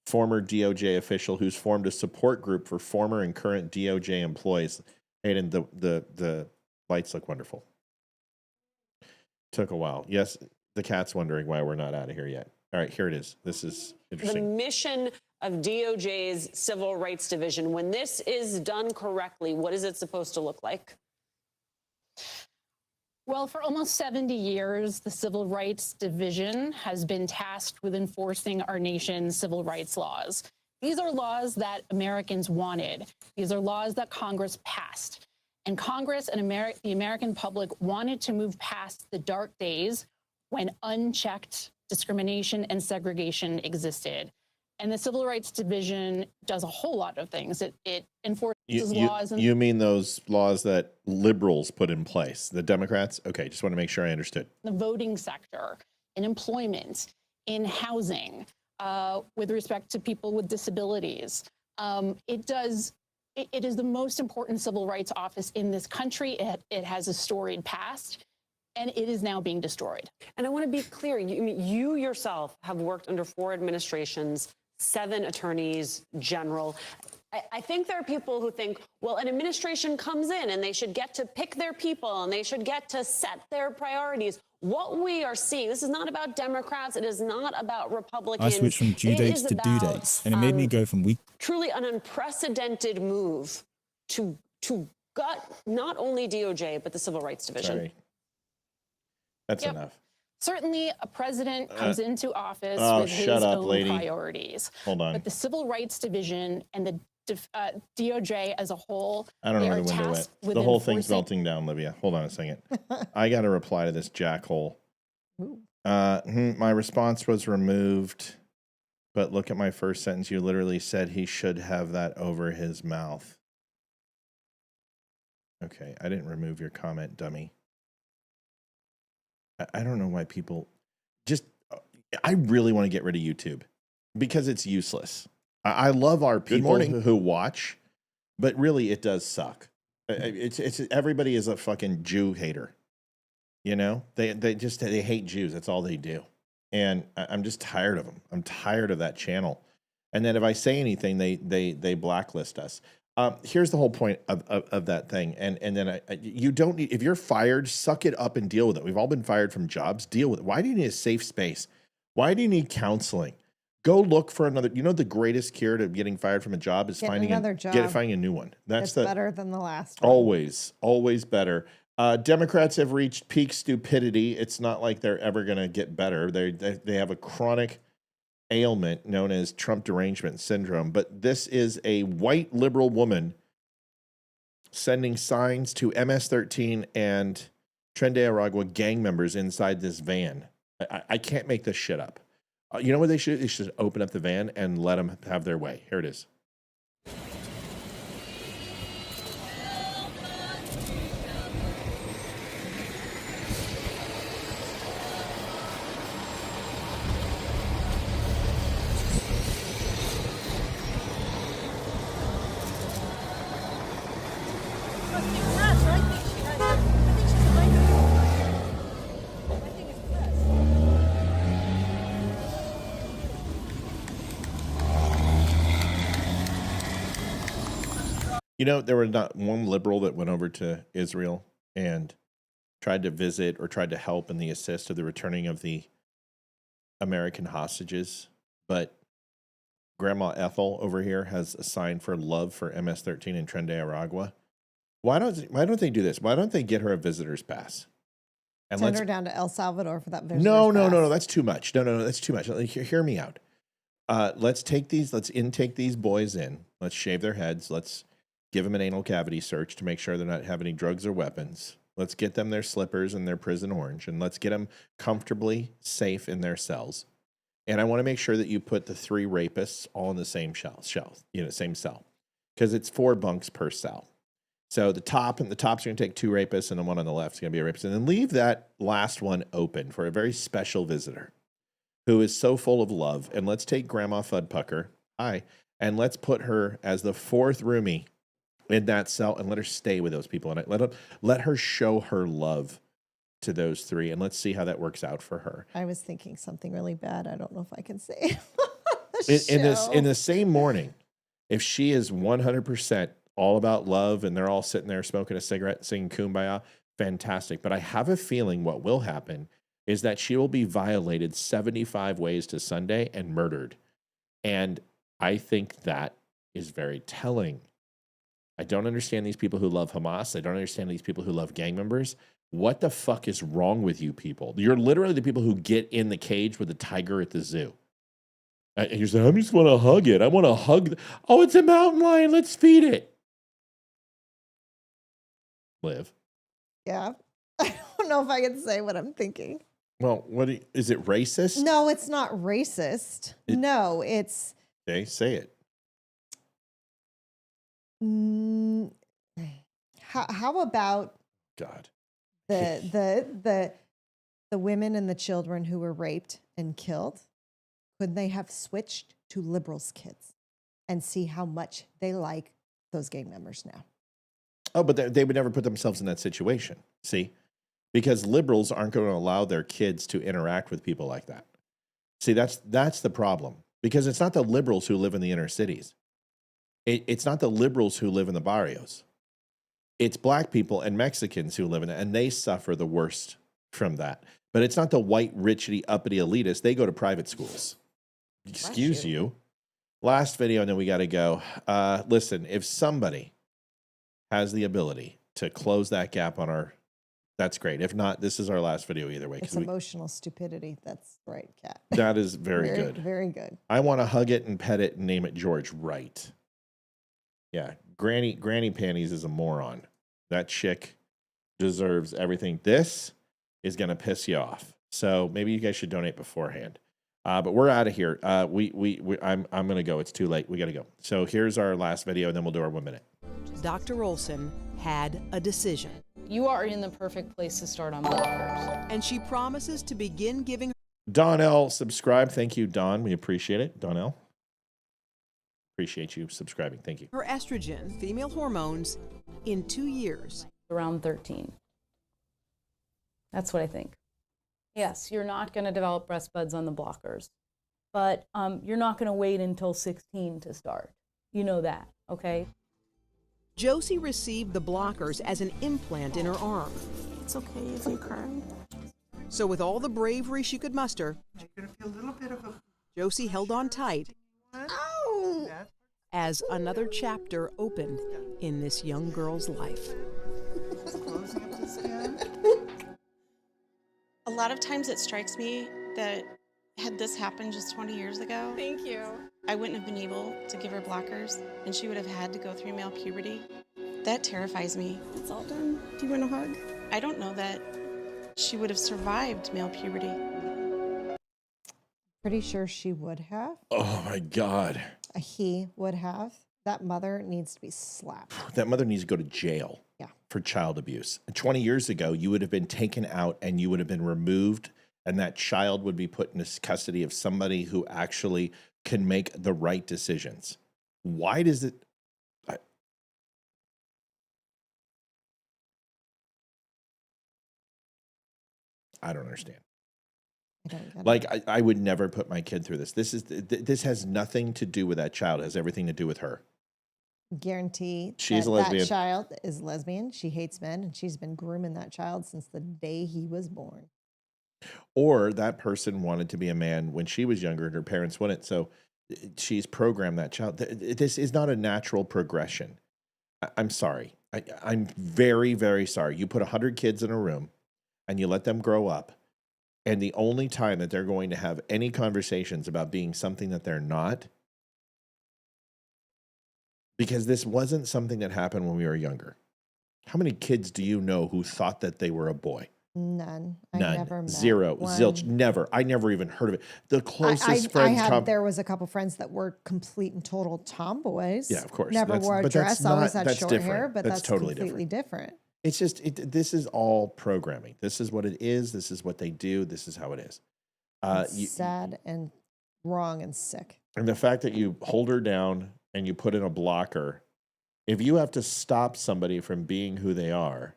Former DOJ official who's formed a support group for former and current DOJ employees. Hayden, the lights look wonderful. Took a while. Yes, the cat's wondering why we're not out of here yet. All right, here it is. This is interesting. The mission of DOJ's Civil Rights Division, when this is done correctly, what is it supposed to look like? Well, for almost 70 years, the Civil Rights Division has been tasked with enforcing our nation's civil rights laws. These are laws that Americans wanted. These are laws that Congress passed. And Congress and the American public wanted to move past the dark days when unchecked discrimination and segregation existed. And the Civil Rights Division does a whole lot of things. It enforces laws. You mean those laws that liberals put in place, the Democrats? Okay, just want to make sure I understood. The voting sector, in employment, in housing, with respect to people with disabilities. It is the most important civil rights office in this country. It has a storied past, and it is now being destroyed. And I want to be clear, you yourself have worked under 4 administrations, 7 attorneys general. I think there are people who think, well, an administration comes in and they should get to pick their people and they should get to set their priorities. What we are seeing, this is not about Democrats. It is not about Republicans. I switched from due dates to due dates, and it made me go from week. Truly an unprecedented move to gut not only DOJ, but the Civil Rights Division. Sorry. That's enough. Certainly, a president comes into office with his shut up, own lady. priorities. Hold on. But the Civil Rights Division and the DOJ as a a whole, I don't know they where are the window went. tasked with The whole thing's enforcing- melting down, Livia. Hold on a second. I got to reply to this jackhole. My response was removed, but look at my first sentence. You literally said he should have that over his mouth. Okay, I didn't remove your comment, dummy. I don't know why people just... I really want to get rid of YouTube because it's useless. I love our people who watch, but really it does suck. It's everybody is a fucking Jew hater. You know, they hate Jews. That's all they do. And I'm just tired of them. I'm tired of that channel. And then if I say anything, they blacklist us. Here's the whole point of that thing. And then you don't need, if you're fired, suck it up and deal with it. We've all been fired from jobs. Deal with it. Why do you need a safe space? Why do you need counseling? Go look for another. You know, the greatest cure to getting fired from a job is finding another job. finding a new one. That's better than the last one. Always better. Democrats have reached peak stupidity. It's not like they're ever going to get better. They have a chronic ailment known as Trump derangement syndrome. But this is a white liberal woman sending signs to MS-13 and Tren de Aragua gang members inside this van. I can't make this shit up. You know what they should? They should open up the van and let them have their way. Here it is. You know, there was not one liberal that went over to Israel and tried to visit or tried to help in the assist of the returning of the American hostages. But Grandma Ethel over here has a sign for love for MS-13 and Tren de Aragua. Why don't they do this? Why don't they get her a visitor's pass? And Send her down to El Salvador for that visitor's No, pass. that's too much. No, that's too much. Hear me out. Let's intake these boys in. Let's shave their heads. Let's give them an anal cavity search to make sure they're not having any drugs or weapons. Let's get them their slippers and their prison orange, and let's get them comfortably safe in their cells. And I want to make sure that you put the 3 rapists all in the same same cell, because it's 4 bunks per cell. So the top's going to take 2 rapists, and the one on the left is going to be a rapist, and then leave that last one open for a very special visitor who is so full of love. And let's take Grandma Fudpucker, and let's put her as the 4th roomie in that cell and let her stay with those people. And let her show her love to those 3. And let's see how that works out for her. I was thinking something really bad. I don't know if I can say In the same morning, if she is 100% all about love and they're all sitting there smoking a cigarette, singing Kumbaya, fantastic. But I have a feeling what will happen is that she will be violated 75 ways to Sunday and murdered. And I think that is very telling. I don't understand these people who love Hamas. I don't understand these people who love gang members. What the fuck is wrong with you people? You're literally the people who get in the cage with the tiger at the zoo. And you're saying, I just want to hug it. I want to hug. Oh, it's a mountain lion. Let's feed it. Liv. Yeah. I don't know if I can say what I'm thinking. Well, is it racist? No, it's not racist. No, it's... Okay, say it. How about God the women and the children who were raped and killed? Could they have switched to liberals' kids and see how much they like those gang members now? Oh, but they would never put themselves in that situation. See, because liberals aren't going to allow their kids to interact with people like that. See, that's the problem, because it's not the liberals who live in the inner cities. It's not the liberals who live in the barrios. It's black people and Mexicans who live in it, and they suffer the worst from that. But it's not the white, richy, uppity elitists. They go to private schools. Excuse you. Last video, and then we got to go. Listen, if somebody has the ability to close that gap on our, that's great. If not, this is our last video either way. It's emotional stupidity. That's right, Kat. That is very good. Very good. I want to hug it and pet it and name it George right. Yeah, Granny Panties is a moron. That chick deserves everything. This is going to piss you off. So maybe you guys should donate beforehand. But we're out of here. I'm going to go. It's too late. We got to go. So here's our last video, and then we'll do our 1 minute. Dr. Olson had a decision. You are in the perfect place to start on blockers. And she promises to begin giving. Donnell, subscribe. Thank you, Don. We appreciate it. Donnell. Appreciate you subscribing. Thank you. Her estrogen, female hormones, in 2 years. Around 13. That's what I think. Yes, you're not going to develop breast buds on the blockers, but you're not going to wait until 16 to start. You know that, okay? Josie received the blockers as an implant in her arm. It's okay if you cry. So with all the bravery she could muster, You're going to feel a little bit of a... Josie held on tight. Ow! As another chapter opened in this young girl's life. Closing up the skin. A lot of times it strikes me that had this happened just 20 years ago, Thank you. I wouldn't have been able to give her blockers and she would have had to go through male puberty. That terrifies me. It's all done. Do you want a hug? I don't know that she would have survived male puberty. Pretty sure she would have. Oh, my God. He would have. That mother needs to be slapped. That mother needs to go to jail. Yeah. For child abuse. 20 years ago, you would have been taken out and you would have been removed, and that child would be put in custody of somebody who actually can make the right decisions. Why does it... I don't understand. I would never put my kid through this. This has nothing to do with that child. It has everything to do with her. Guarantee she's a lesbian. That child is lesbian. She hates men, and she's been grooming that child since the day he was born. Or that person wanted to be a man when she was younger and her parents wouldn't. So she's programmed that child. This is not a natural progression. I'm sorry. I'm very, very sorry. You put 100 kids in a room and you let them grow up. And the only time that they're going to have any conversations about being something that they're not, because this wasn't something that happened when we were younger. How many kids do you know who thought that they were a boy? None. None. I never met Zero. one. Zilch. Never. I never even heard of it. The closest friends. There was a couple friends that were complete and total tomboys. Yeah, of course. Never wore a dress. Always had short different. hair, but that's totally completely different. It's just, this is all programming. This is what it is. This is what they do. This is how it is. It's sad and wrong and sick. And the fact that you hold her down and you put in a blocker, if you have to stop somebody from being who they are,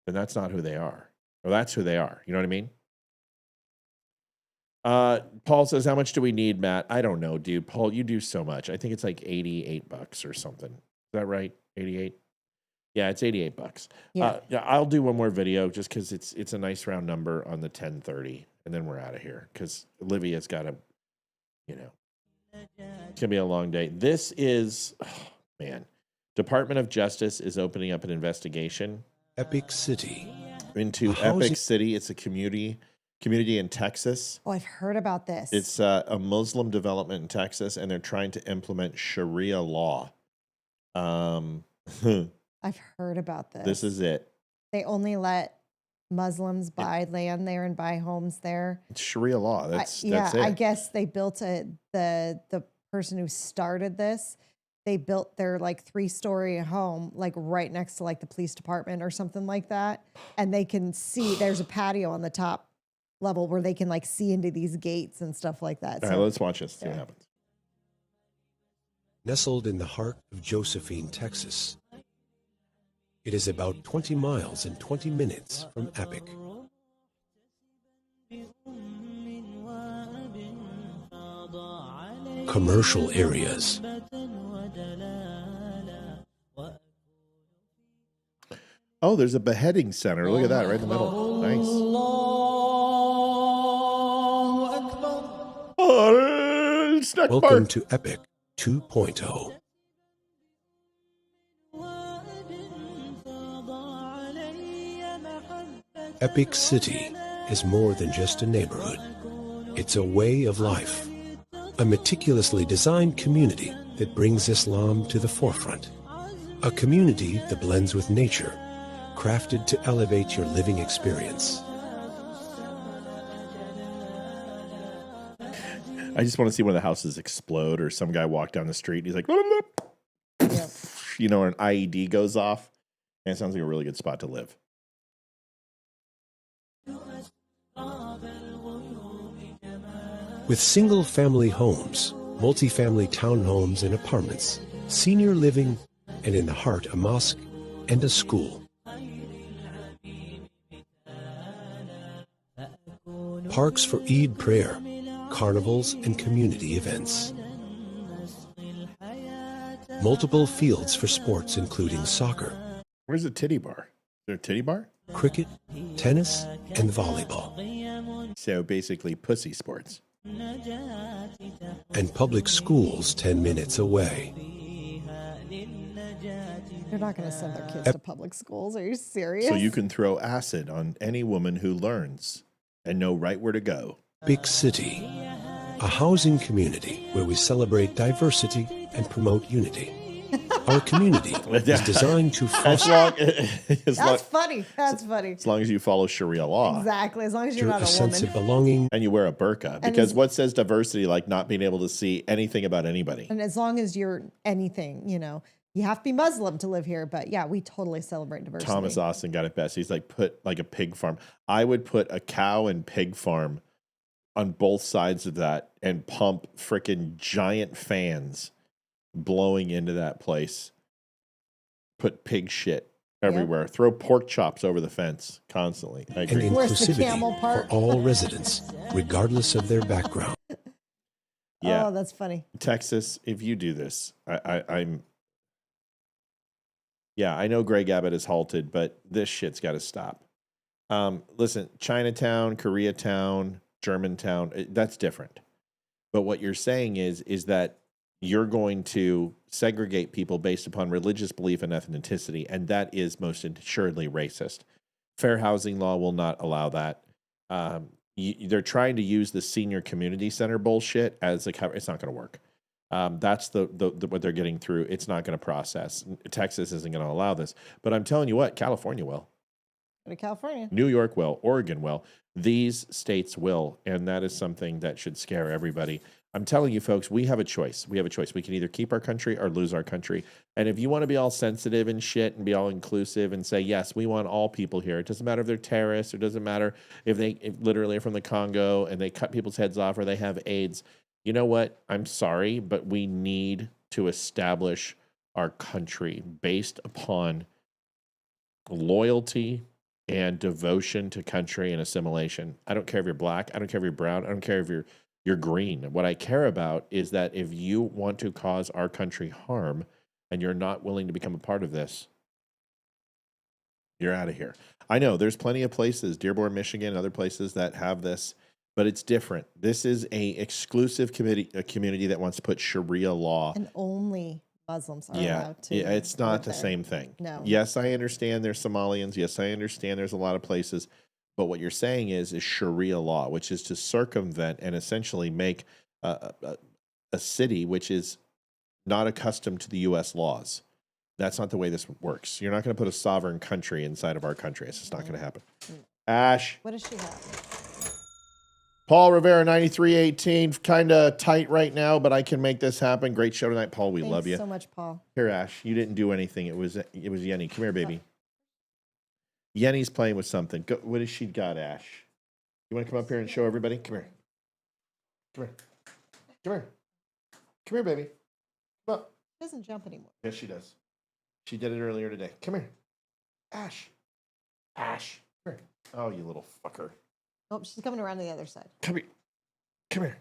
then that's not who they are. Or that's who they are. You know what I mean? Paul says, how much do we need, Matt? I don't know, dude. Paul, you do so much. I think it's like $88 or something. Is that right? 88? Yeah, it's $88. Yeah. I'll do one more video just because it's a nice round number on the 10:30, and then we're out of here because Olivia's got to, it's gonna be a long day. This is, man, Department of Justice is opening up an investigation. Epic City. Into Epic City. It's a community in Texas. Oh, I've heard about this. It's a Muslim development in Texas, and they're trying to implement Sharia law. I've heard about this. This is it. They only let Muslims buy land there and buy homes there. It's Sharia law. That's it. I guess they built the person who started this. They built their 3-story home right next to the police department or something like that, and they can see there's a patio on the top level where they can see into these gates and stuff like that. All right, let's watch this. See what happens. Nestled in the heart of Josephine, Texas. It is about 20 miles and 20 minutes from Epic. Commercial areas, Oh, there's a beheading center. Look at that right in the middle. Nice. Oh, snack bar. Welcome to Epic 2.0. Epic City is more than just a neighborhood. It's a way of life, a meticulously designed community that brings Islam to the forefront, a community that blends with nature, crafted to elevate your living experience. I just want to see one of the houses explode or some guy walk down the street and he's like, yep. You know, an IED goes off. And it sounds like a really good spot to live. With single-family homes, multi-family townhomes and apartments, senior living, and in the heart a mosque and a school. Parks for Eid prayer, carnivals and community events. Multiple fields for sports including soccer. Where's the titty bar? Is there a titty bar? Cricket, tennis, and volleyball. So basically pussy sports. And public schools 10 minutes away. They're not going to send their kids to public schools. Are you serious? So you can throw acid on any woman who learns and know right where to go. Big City, a housing community where we celebrate diversity and promote unity. Our community is designed to foster. That's funny. That's funny. As long as you follow Sharia law. Exactly. As long as you're not a a sense woman. of belonging. And you wear a burqa. Because what says diversity like not being able to see anything about anybody? And as long as you're anything, you know, you have to be Muslim to live here. But yeah, we totally celebrate diversity. Thomas Austin got it best. He's like, put like a pig farm. I would put a cow and pig farm on both sides of that and pump freaking giant fans blowing into that place. Put pig shit everywhere. Yep. Throw pork chops over the fence constantly. I agree. And inclusivity for all residents, regardless of their background. Yeah. Oh, that's funny. Texas, if you do this, I'm. Yeah, I know Greg Abbott is halted, but this shit's got to stop. Listen, Chinatown, Koreatown, Germantown, that's different. But what you're saying is that you're going to segregate people based upon religious belief and ethnicity, and that is most assuredly racist. Fair housing law will not allow that. They're trying to use the senior community center bullshit as a cover. It's not going to work. That's the what they're getting through. It's not going to process. Texas isn't going to allow this. But I'm telling you what, California will. Go to California. New York will. Oregon will. These states will. And that is something that should scare everybody. I'm telling you, folks, we have a choice. We have a choice. We can either keep our country or lose our country. And if you want to be all sensitive and shit and be all inclusive and say, yes, we want all people here. It doesn't matter if they're terrorists. It doesn't matter if they literally are from the Congo and they cut people's heads off or they have AIDS. You know what? I'm sorry, but we need to establish our country based upon loyalty and devotion to country and assimilation. I don't care if you're black. I don't care if you're brown. I don't care if you're green. What I care about is that if you want to cause our country harm and you're not willing to become a part of this, you're out of here. I know there's plenty of places, Dearborn, Michigan, other places that have this, but it's different. This is a exclusive a community that wants to put Sharia law. And only Muslims are allowed to. Yeah, it's not the same thing. No. Yes, I understand there's Somalians. Yes, I understand there's a lot of places. But what you're saying is Sharia law, which is to circumvent and essentially make a city which is not accustomed to the U.S. laws. That's not the way this works. You're not going to put a sovereign country inside of our country. It's just not going to happen. Ash. What does she have? Paul Rivera, 9318. Kind of tight right now, but I can make this happen. Great show tonight, Paul. We love you. Thanks so much, Paul. Here, Ash. You didn't do anything. It was Yenny. Come here, baby. Yenny's playing with something. What has she got, Ash? You want to come up here and show everybody? Come here. Come here. Come here. Come here, baby. Come up. She doesn't jump anymore. Yes, she does. She did it earlier today. Come here. Ash. Ash. Come here. Oh, you little fucker. Oh, she's coming around to the other side. Come here. Come here.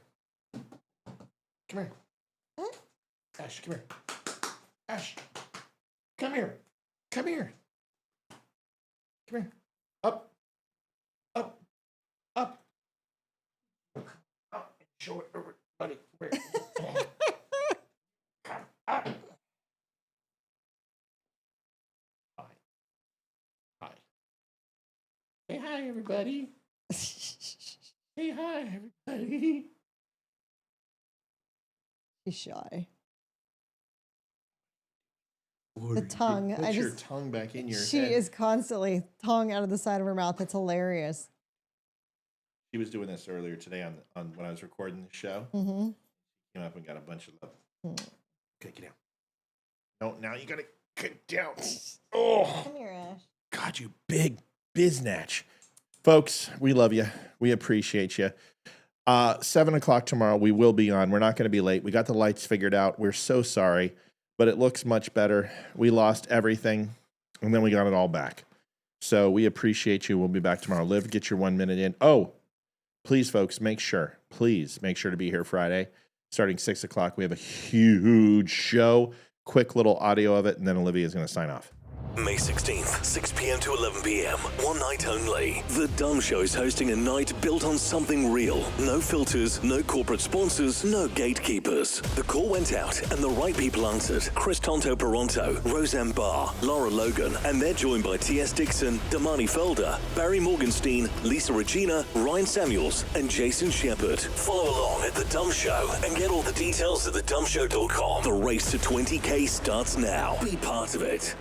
Come here. Ash, come here. Ash. Come here. Come here. Come here. Up. Up. Up. Up. Show it over, buddy. Where? Come up. Hi. Hi. Say hi, everybody. Say hi, everybody. She's shy. The tongue. Put your tongue back in your She head. is constantly tongue out of the side of her mouth. It's hilarious. She was doing this earlier today on when I was recording the show. Mm-hmm. Came up and got a bunch of love. Okay, get down. No, now you gotta get down. Oh, Come here, Ash. God, you big biznatch. Folks, we love you. We appreciate you. 7 o'clock tomorrow, we will be on. We're not going to be late. We got the lights figured out. We're so sorry, but it looks much better. We lost everything, and then we got it all back. So we appreciate you. We'll be back tomorrow. Liv, get your 1 minute in. Oh, please, folks, please make sure to be here Friday, starting 6 o'clock. We have a huge show. Quick little audio of it, and then Olivia is going to sign off. May 16th, 6 p.m. to 11 p.m. One night only. The DUM Show is hosting a night built on something real. No filters, no corporate sponsors, no gatekeepers. The call went out and the right people answered. Chris Tonto Peronto, Roseanne Barr, Laura Logan, and they're joined by T.S. Dixon, Damani Felder, Barry Morgenstein, Lisa Regina, Ryan Samuels, and Jason Shepard. Follow along at The DUM Show and get all the details at thedumshow.com. The race to 20K starts now. Be part of it.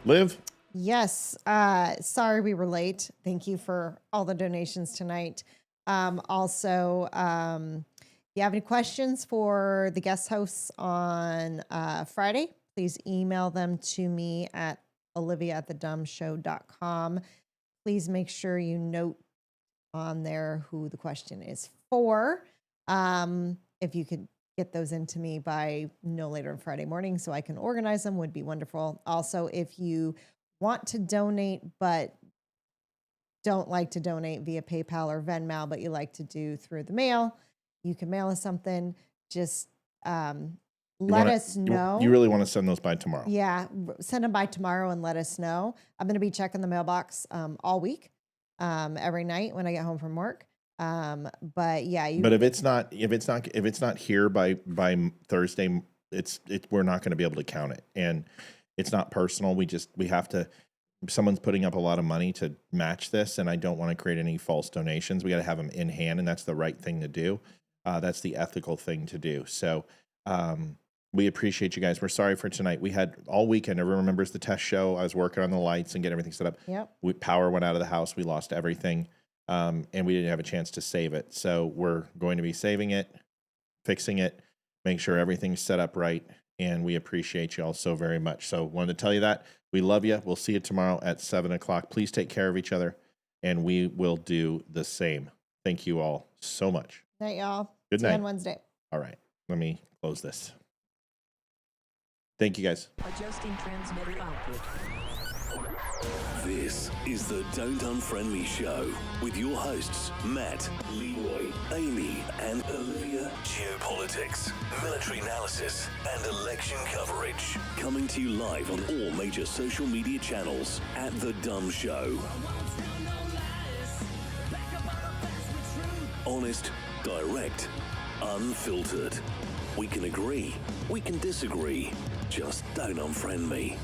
Liv? Yes. Sorry we were late. Thank you for all the donations tonight. Also, if you have any questions for the guest hosts on Friday, please email them to me at olivia@thedumshow.com. Please make sure you note on there who the question is for. If you could get those into me by no later than Friday morning so I can organize them, would be wonderful. Also, if you want to donate but don't like to donate via PayPal or Venmo, but you like to do through the mail, you can mail us something. Just let us know. You really want to send those by tomorrow? Yeah, send them by tomorrow and let us know. I'm going to be checking the mailbox all week, every night when I get home from work. But yeah, but if it's not here by Thursday, we're not going to be able to count it, and it's not personal. We have to. Someone's putting up a lot of money to match this, and I don't want to create any false donations. We got to have them in hand, and that's the right thing to do. That's the ethical thing to do. So we appreciate you guys. We're sorry for tonight. We had all weekend. Everyone remembers the test show. I was working on the lights and getting everything set up. Yep. Power went out of the house. We lost everything. And we didn't have a chance to save it. So we're going to be saving it, fixing it, make sure everything's set up right. And we appreciate you all so very much. So wanted to tell you that. We love you. We'll see you tomorrow at 7 o'clock. Please take care of each other, and we will do the same. Thank you all so much. Night, y'all. Good See you night. on Wednesday. All right. Let me close this. Thank you, guys. Adjusting transmitter output. This is the Don't Unfriend Me Show with your hosts, Matt, Leroy, Amy, and Olivia. Geopolitics, military analysis, and election coverage. Coming to you live on all major social media channels at The DUM Show. Honest, direct, unfiltered. We can agree, we can disagree. Just don't unfriend me.